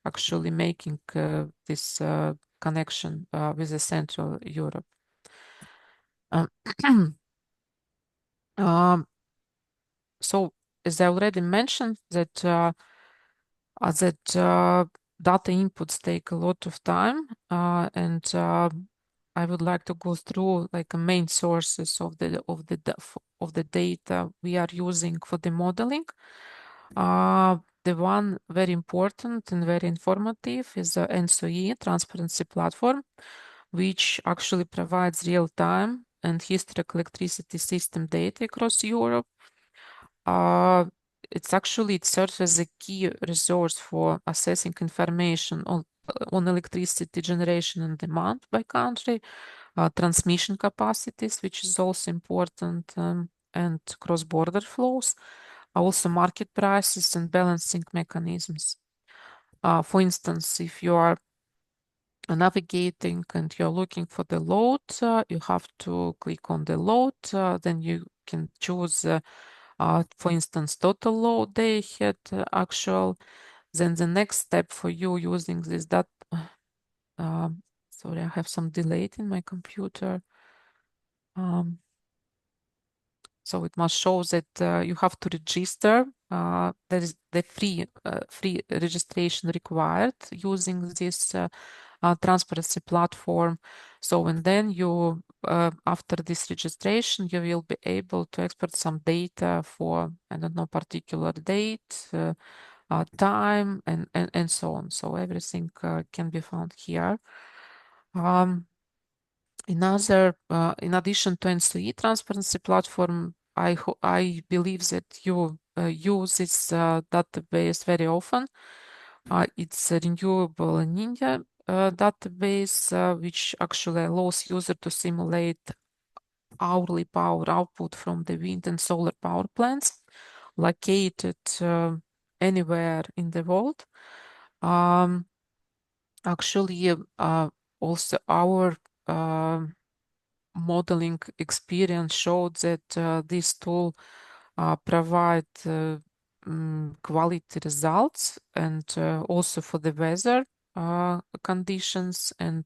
actually making this connection with the Central Europe. So, as I already mentioned, that data inputs take a lot of time, and I would like to go through like the main sources of the data we are using for the modeling. The one very important and very informative is the NSOE transparency platform, which actually provides real-time and historic electricity system data across Europe. it serves as a key resource for assessing information on electricity generation and demand by country, transmission capacities, which is also important, and cross-border flows, also market prices and balancing mechanisms. For instance, if you are navigating and you're looking for the load, you have to click on the load, then you can choose, for instance, total load day ahead, actual. Then the next step for you using this sorry, I have some delay in my computer. So it must show that you have to register. There is the free registration required using this transparency platform. So and then you, after this registration, you will be able to export some data for, I don't know, particular date, time, and so on. So everything can be found here. In addition to NSOE transparency platform, I believe that you use this database very often. It's a renewable in India database, which actually allows user to simulate hourly power output from the wind and solar power plants located anywhere in the world. Actually, also our modeling experience showed that this tool provide quality results, and also for the weather conditions, and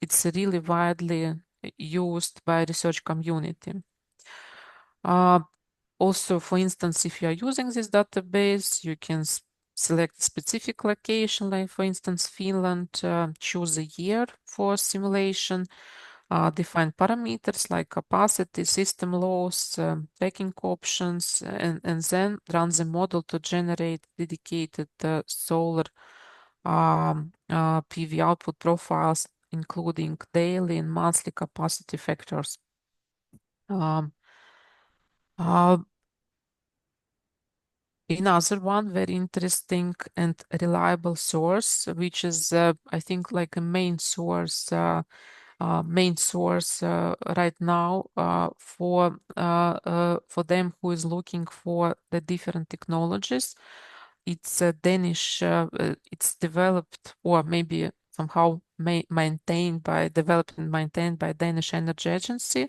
it's really widely used by research community. Also, for instance, if you are using this database, you can select specific location, like for instance, Finland, choose a year for simulation, define parameters like capacity, system loss, tracking options, and then run the model to generate dedicated solar PV output profiles, including daily and monthly capacity factors. Um, uh, Another one very interesting and reliable source, which is I think like a main source right now for them who is looking for the different technologies. It's Danish. It's developed or maybe somehow developed and maintained by Danish Energy Agency.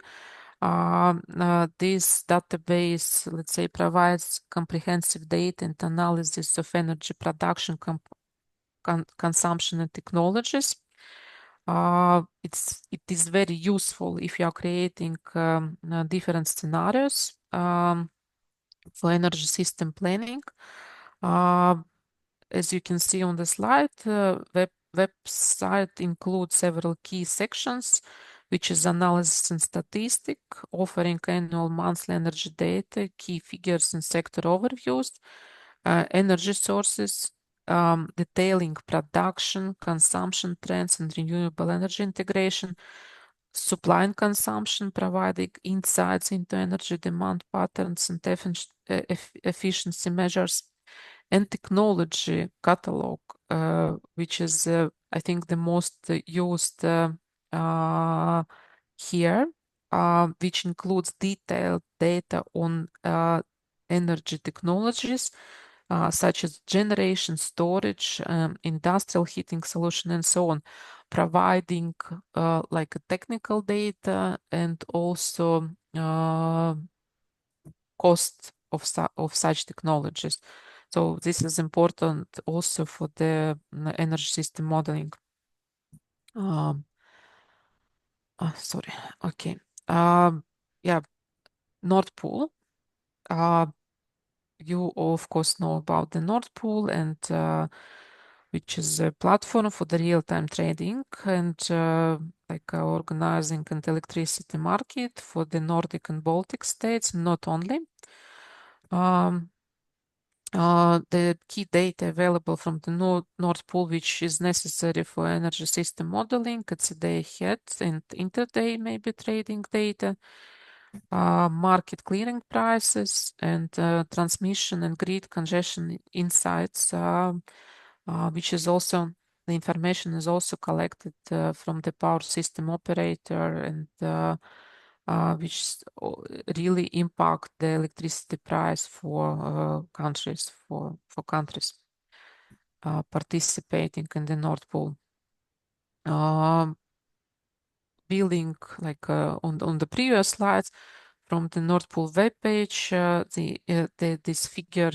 This database, let's say, provides comprehensive data and analysis of energy production, consumption, and technologies. It is very useful if you are creating different scenarios for energy system planning. As you can see on the slide, website includes several key sections, which is analysis and statistic, offering annual, monthly energy data, key figures and sector overviews, energy sources, detailing production, consumption trends, and renewable energy integration, supply and consumption, providing insights into energy demand patterns and efficiency measures, and technology catalog, which is, I think, the most used here, which includes detailed data on energy technologies, such as generation, storage, industrial heating solution, and so on, providing like a technical data and also cost of such technologies. So this is important also for the energy system modeling. Sorry. Okay. Yeah, Nord Pool. You of course know about the Nord Pool, and which is a platform for the real-time trading and like organizing and electricity market for the Nordic and Baltic states, not only. The key data available from the Nord Pool, which is necessary for energy system modeling, it's a day ahead and intraday maybe trading data. market clearing prices, and transmission and grid congestion insights, which is also the information is also collected from the power system operator, and which really impact the electricity price for countries participating in the Nord Pool. Billing, like on the previous slides, from the Nord Pool webpage, this figure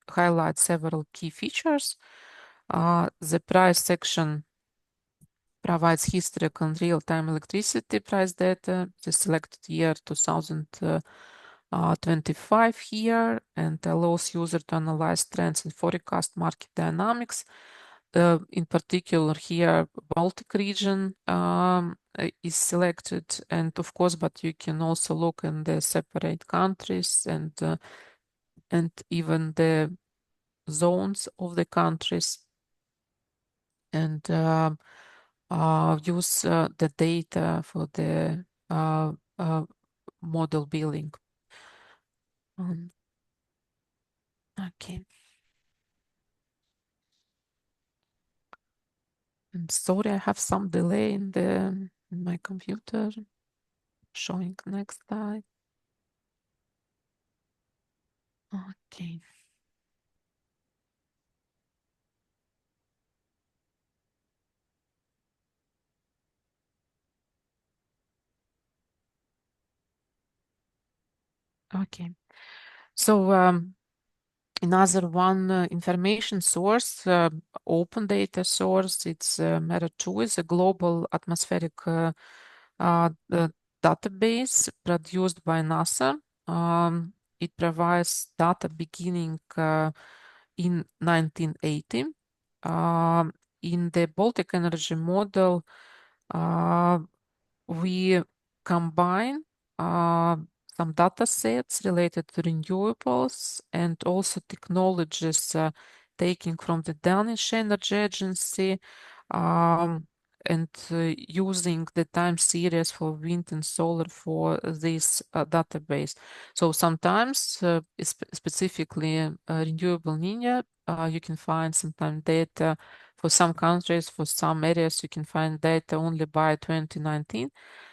highlights several key features. The price section provides historic and real-time electricity price data, the selected year 2025 here, and allows user to analyze trends and forecast market dynamics. In particular here, Baltic region is selected, and of course, but you can also look in the separate countries and even the zones of the countries, and use the data for the model billing. Okay. I'm sorry, I have some delay in my computer. Showing next slide. Okay. Okay. So another one information source, open data source, it's MERA2 is a global atmospheric database produced by NASA. It provides data beginning in 1980. In the Baltic Energy Model, we combine some data sets related to renewables and also technologies taking from the Danish Energy Agency, and using the time series for wind and solar for this database. So sometimes, specifically renewable Nina, you can find sometimes data for some countries, for some areas, you can find data only by 2019.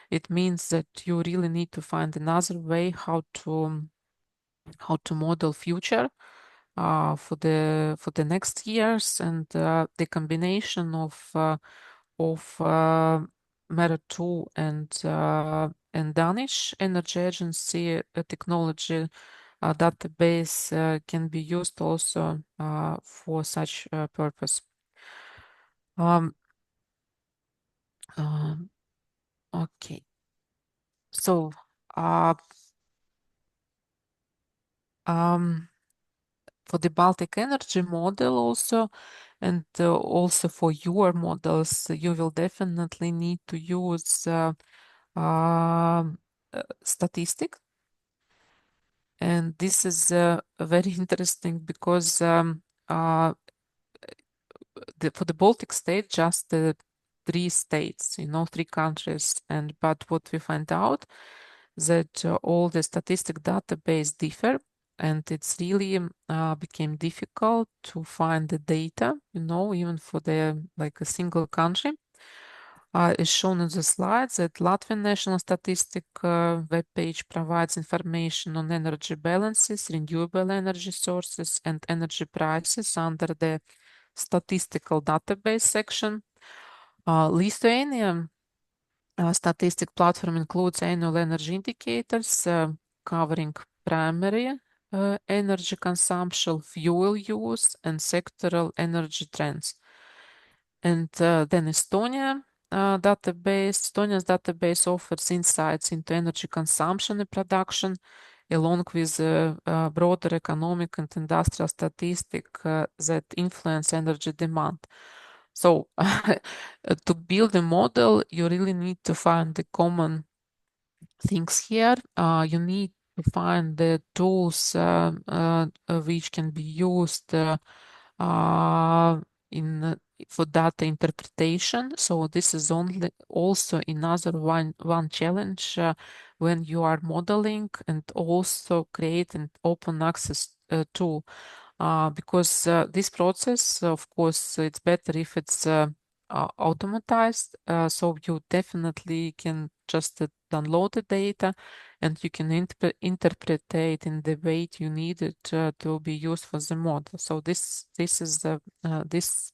It means that you really need to find another way how to model future for the next years, and the combination of MERA2 and Danish Energy Agency technology database can be used also for such purpose. Okay, so for the Baltic Energy Model also, and also for your models, you will definitely need to use statistic. And this is very interesting because for the Baltic state, just the 3 states, 3 countries, but what we find out that all the statistic database differ, and it's really became difficult to find the data, even for the like a single country. Is shown in the slides that Latvian National Statistic webpage provides information on energy balances, renewable energy sources, and energy prices under the statistical database section. Lithuania statistic platform includes annual energy indicators covering primary energy consumption, fuel use, and sectoral energy trends. And then Estonia's database offers insights into energy consumption and production, along with broader economic and industrial statistics that influence energy demand. So to build a model, you really need to find the common things here. You need to find the tools which can be used for data interpretation. So this is only also another one challenge when you are modeling and also create an open access tool. Because this process, of course, it's better if it's automatized. So you definitely can just download the data and you can interpret it in the way you need it to be used for the model. So this is the this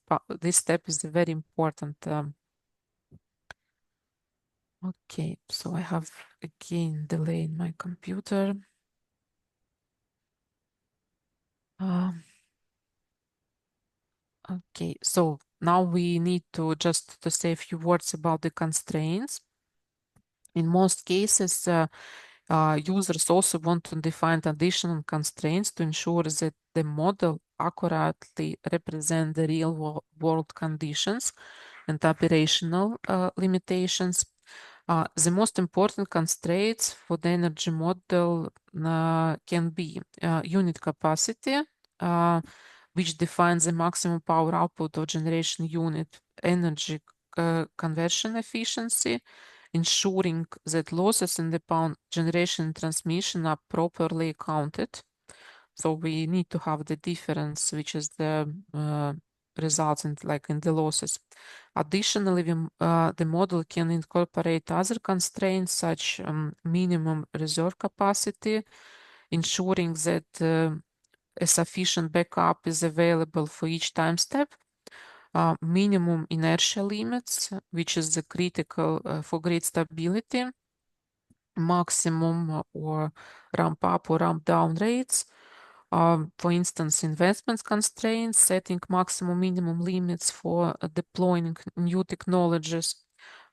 step is very important. Okay, so I have again delay in my computer. Um, okay, so now we need to just to say a few words about the constraints. In most cases, users also want to define additional constraints to ensure that the model accurately represents the real world conditions and operational limitations. The most important constraints for the energy model can be unit capacity, which defines the maximum power output of generation unit, energy conversion efficiency, ensuring that losses in the power generation and transmission are properly accounted. So we need to have the difference, which is the results in the losses. Additionally, the model can incorporate other constraints such minimum reserve capacity, ensuring that a sufficient backup is available for each time step. Minimum inertia limits, which is the critical for grid stability, maximum or ramp up or ramp down rates. For instance, investment constraints, setting maximum minimum limits for deploying new technologies,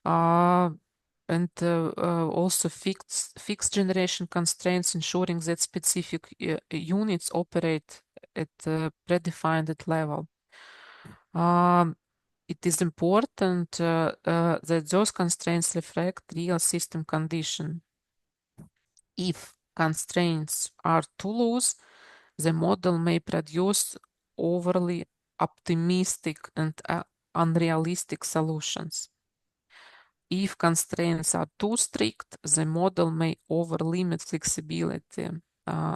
and also fixed generation constraints, ensuring that specific units operate at a predefined level. It is important that those constraints reflect real system condition. If constraints are too loose, the model may produce overly optimistic and unrealistic solutions. If constraints are too strict, the model may overlimit flexibility.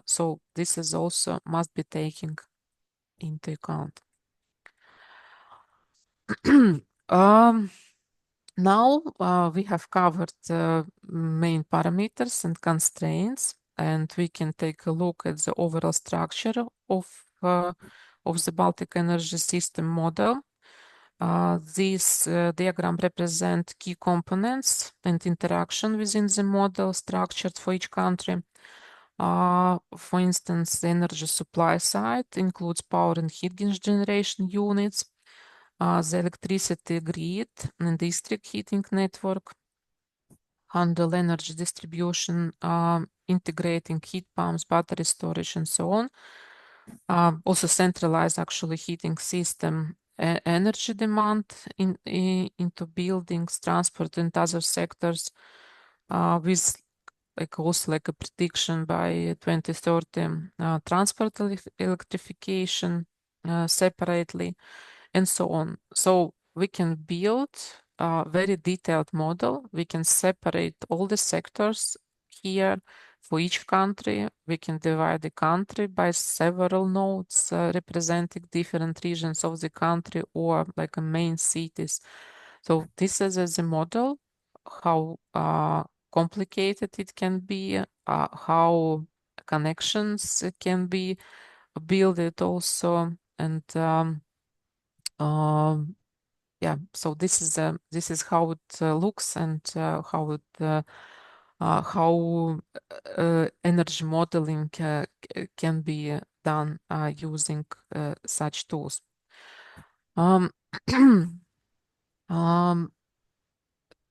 So this is also must be taken into account. Now we have covered main parameters and constraints, and we can take a look at the overall structure of the Baltic Energy System model. This diagram represents key components and interaction within the model structured for each country. For instance, the energy supply side includes power and heat generation units, the electricity grid and district heating network, handle energy distribution, integrating heat pumps, battery storage, and so on. Also centralize actually heating system energy demand into buildings, transport, and other sectors, with also a prediction by 2030 transport electrification separately, and so on. So we can build a very detailed model. We can separate all the sectors here for each country. We can divide the country by several nodes representing different regions of the country or like main cities. So this is a model, how complicated it can be, how connections can be built also, and yeah, so this is how it looks, and how energy modeling can be done using such tools. Um,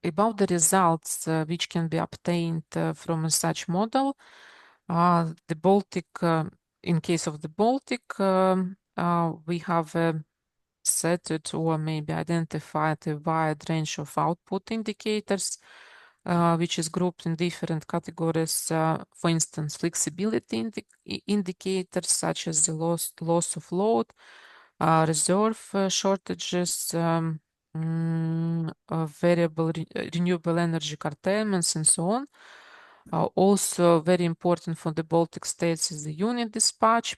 about the results which can be obtained from such model, the Baltic, in case of the Baltic, we have set it or maybe identified a wide range of output indicators, which is grouped in different categories. For instance, flexibility indicators such as the loss of load, reserve shortages, variable renewable energy curtailments, and so on. Also very important for the Baltic states is the unit dispatch,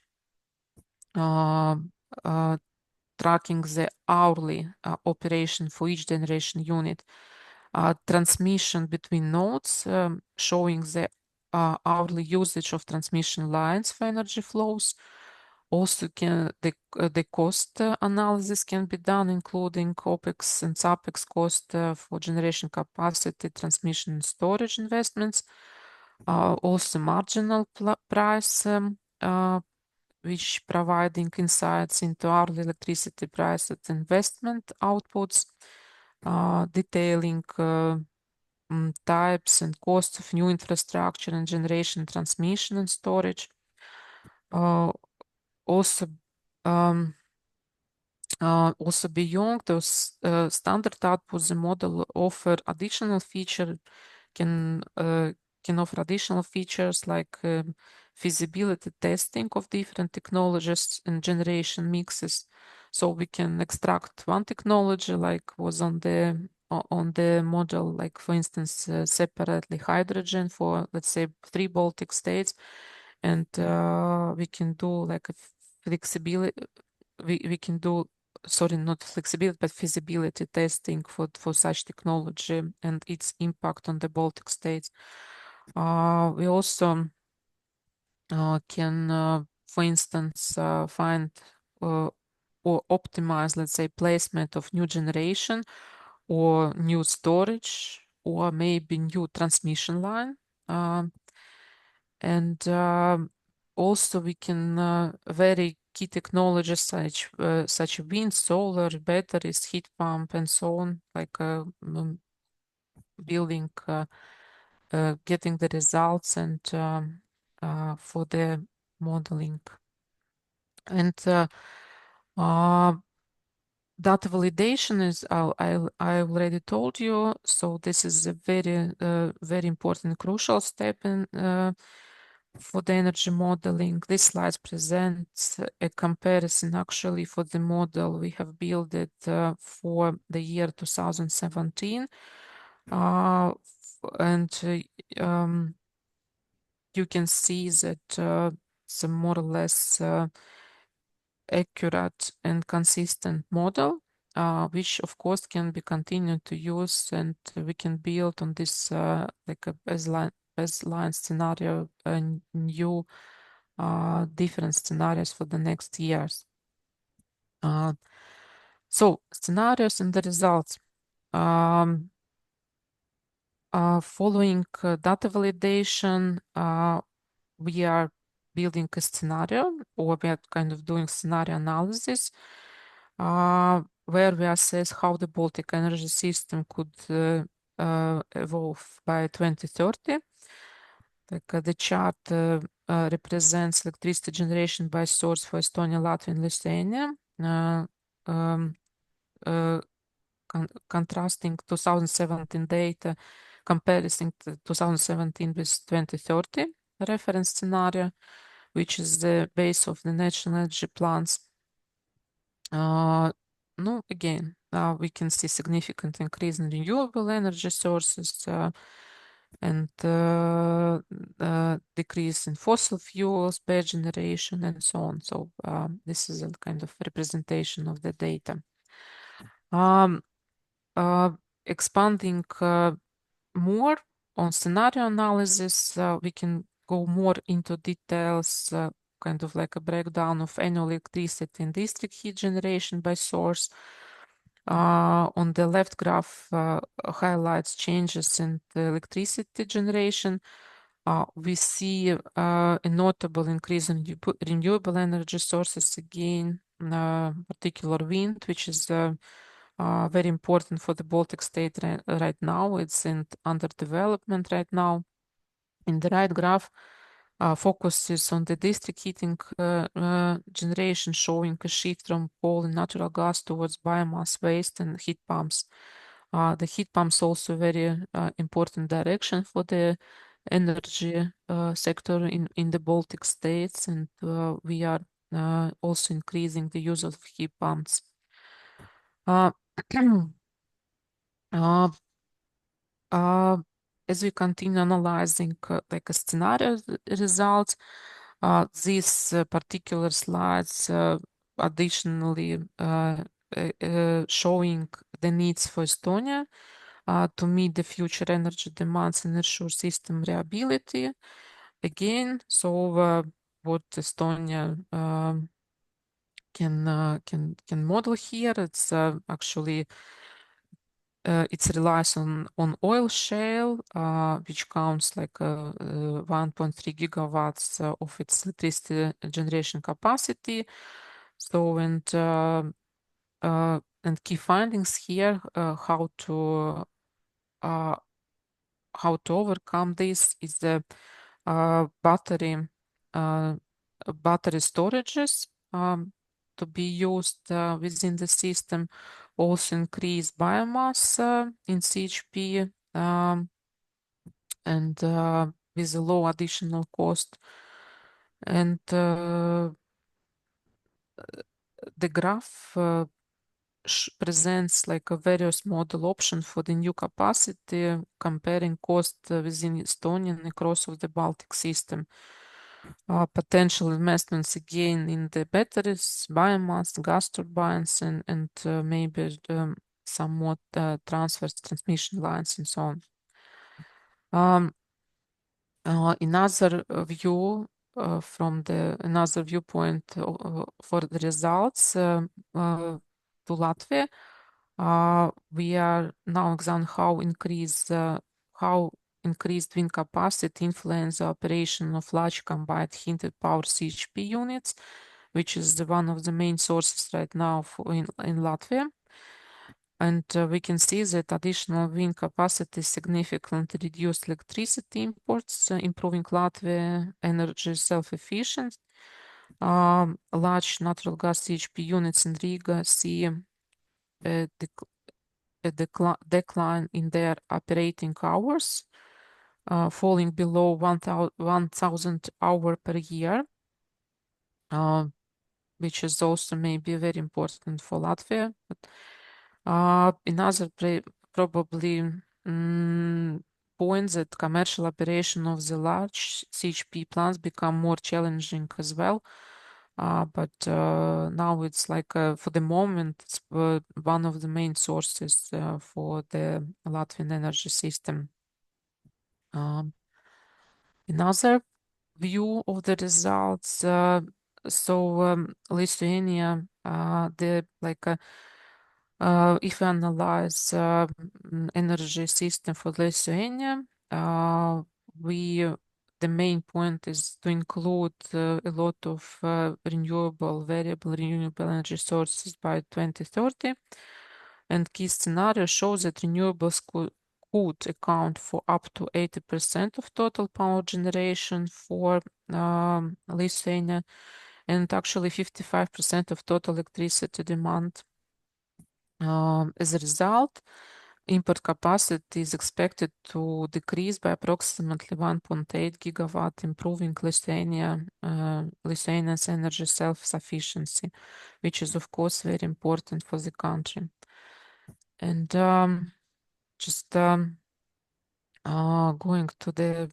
tracking the hourly operation for each generation unit, transmission between nodes, showing the hourly usage of transmission lines for energy flows. Also, the cost analysis can be done, including OPEX and SAPEX cost for generation capacity, transmission and storage investments. Also, marginal price, which providing insights into hourly electricity price at investment outputs, detailing types and costs of new infrastructure and generation, transmission and storage. Also, beyond those standard outputs, the model offer additional feature can offer additional features like feasibility testing of different technologies and generation mixes. So we can extract one technology like was on the model, like for instance, separately hydrogen for, let's say, 3 Baltic states, and we can do like a flexibility. We can do, sorry, not flexibility, but feasibility testing for such technology and its impact on the Baltic states. We also can, for instance, find or optimize, let's say, placement of new generation or new storage or maybe new transmission line. And also we can vary key technologies such wind, solar, batteries, heat pump, and so on, like building, getting the results and for the modeling. And data validation is, I already told you, so this is a very important, crucial step in for the energy modeling. This slide presents a comparison actually for the model we have built it for the year 2017. And you can see that it's a more or less accurate and consistent model, which of course can be continued to use, and we can build on this like a baseline scenario, new different scenarios for the next years. So scenarios and the results. Following data validation, we are building a scenario, or we are kind of doing scenario analysis, where we assess how the Baltic energy system could evolve by 2030. Like the chart represents electricity generation by source for Estonia, Latvia, and Lithuania, contrasting 2017 data, comparing 2017 with 2030 reference scenario, which is the base of the national energy plans. No, again, we can see significant increase in renewable energy sources and decrease in fossil fuels, bad generation, and so on. So this is a kind of representation of the data. Expanding more on scenario analysis, we can go more into details, kind of like a breakdown of annual electricity and district heat generation by source. On the left graph highlights changes in the electricity generation. We see a notable increase in renewable energy sources again, particular wind, which is very important for the Baltic state right now. It's under development right now. In the right graph, focuses on the district heating generation, showing a shift from coal and natural gas towards biomass, waste, and heat pumps. The heat pumps also very important direction for the energy sector in the Baltic states, and we are also increasing the use of heat pumps. Uh, uh, uh, as we continue analyzing like a scenario results, these particular slides additionally showing the needs for Estonia to meet the future energy demands and ensure system reliability. Again, so what Estonia can model here, it's actually it relies on oil shale, which counts like 1.3 gigawatts of its electricity generation capacity. So and key findings here, uh, how to overcome this is the battery storages to be used within the system, also increase biomass in CHP and with a low additional cost. And the graph presents like a various model option for the new capacity, comparing cost within Estonia and across of the Baltic system. Potential investments again in the batteries, biomass, gas turbines, and maybe somewhat transverse transmission lines and so on. Another view from another viewpoint for the results to Latvia, we are now examining how increased wind capacity influence the operation of large combined heat and power CHP units, which is one of the main sources right now in Latvia. And we can see that additional wind capacity significantly reduced electricity imports, improving Latvia energy self-efficiency. Large natural gas CHP units in Riga see a decline in their operating hours, falling below 1,000 hours per year, which is also maybe very important for Latvia. But another probably point that commercial operation of the large CHP plants become more challenging as well. But now it's like for the moment, it's one of the main sources for the Latvian energy system. Another view of the results. Lithuania, if we analyze energy system for Lithuania, the main point is to include a lot of variable renewable energy sources by 2030. And key scenario shows that renewables could account for up to 80% of total power generation for Lithuania, and actually 55% of total electricity demand. As a result, import capacity is expected to decrease by approximately 1.8 gigawatt, improving Lithuania's energy self-sufficiency, which is of course very important for the country. And just going to the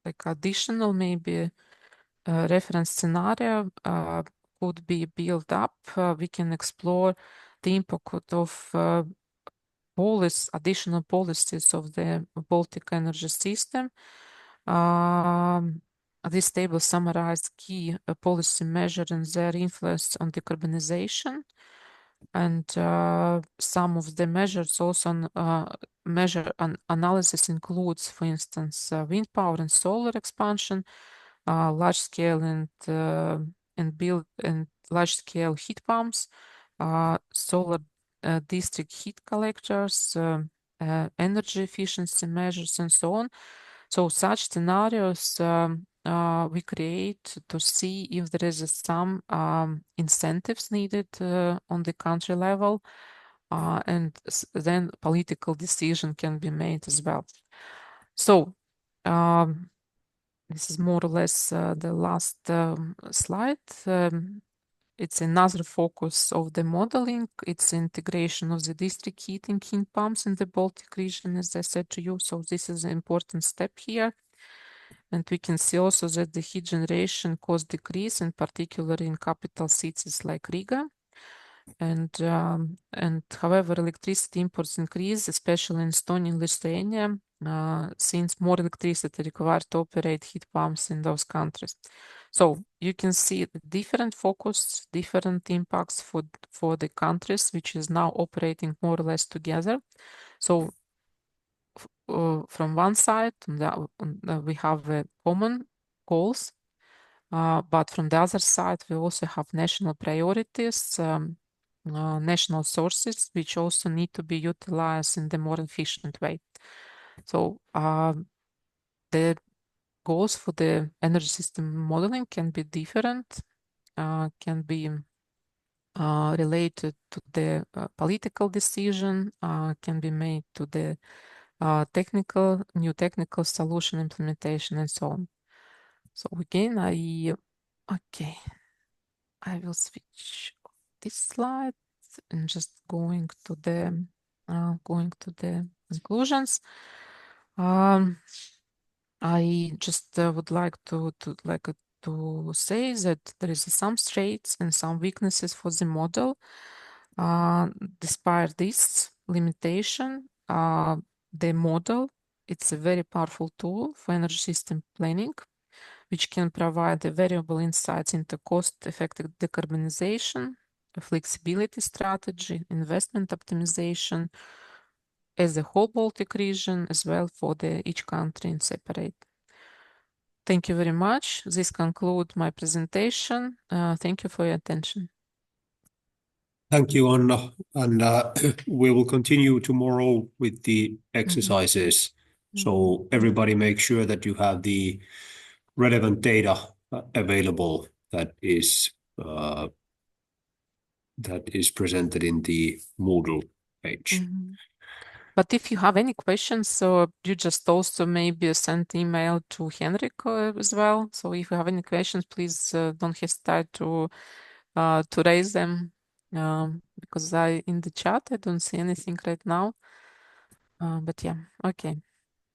like additional maybe reference scenario could be built up. We can explore the impact of additional policies of the Baltic energy system. This table summarizes key policy measures and their influence on decarbonization. And some of the measures also analysis includes, for instance, wind power and solar expansion, large scale and large scale heat pumps, solar district heat collectors, energy efficiency measures, and so on. So such scenarios we create to see if there is some incentives needed on the country level, and then political decision can be made as well. So this is more or less the last slide. It's another focus of the modeling. It's integration of the district heating heat pumps in the Baltic region, as I said to you. So this is an important step here. And we can see also that the heat generation cost decrease, in particular in capital cities like Riga. And however, electricity imports increase, especially in Estonia and Lithuania, since more electricity required to operate heat pumps in those countries. So you can see the different focus, different impacts for the countries, which is now operating more or less together. So from one side, we have common goals, but from the other side, we also have national priorities, national sources, which also need to be utilized in the more efficient way. So the goals for the energy system modeling can be different, can be related to the political decision, can be made to the new technical solution implementation and so on. So again, okay, I will switch this slide and just going to the conclusions. I just would like to say that there is some strengths and some weaknesses for the model. Despite this limitation, the model, it's a very powerful tool for energy system planning, which can provide valuable insights into cost-effective decarbonization, a flexibility strategy, investment optimization, as the whole Baltic region, as well for each country in separate. Thank you very much. This concludes my presentation. Thank you for your attention. Thank you, Anna. And we will continue tomorrow with the exercises. So everybody make sure that you have the relevant data available that is presented in the Moodle page. But if you have any questions, so you just also maybe send email to Henrik as well. So if you have any questions, please don't hesitate to raise them, because in the chat I don't see anything right now. But yeah, okay.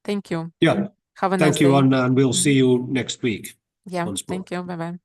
Thank you. Yeah. Have a nice Thank you, day. Anna, and we'll see you next week. Yeah, once more. thank you. Bye bye.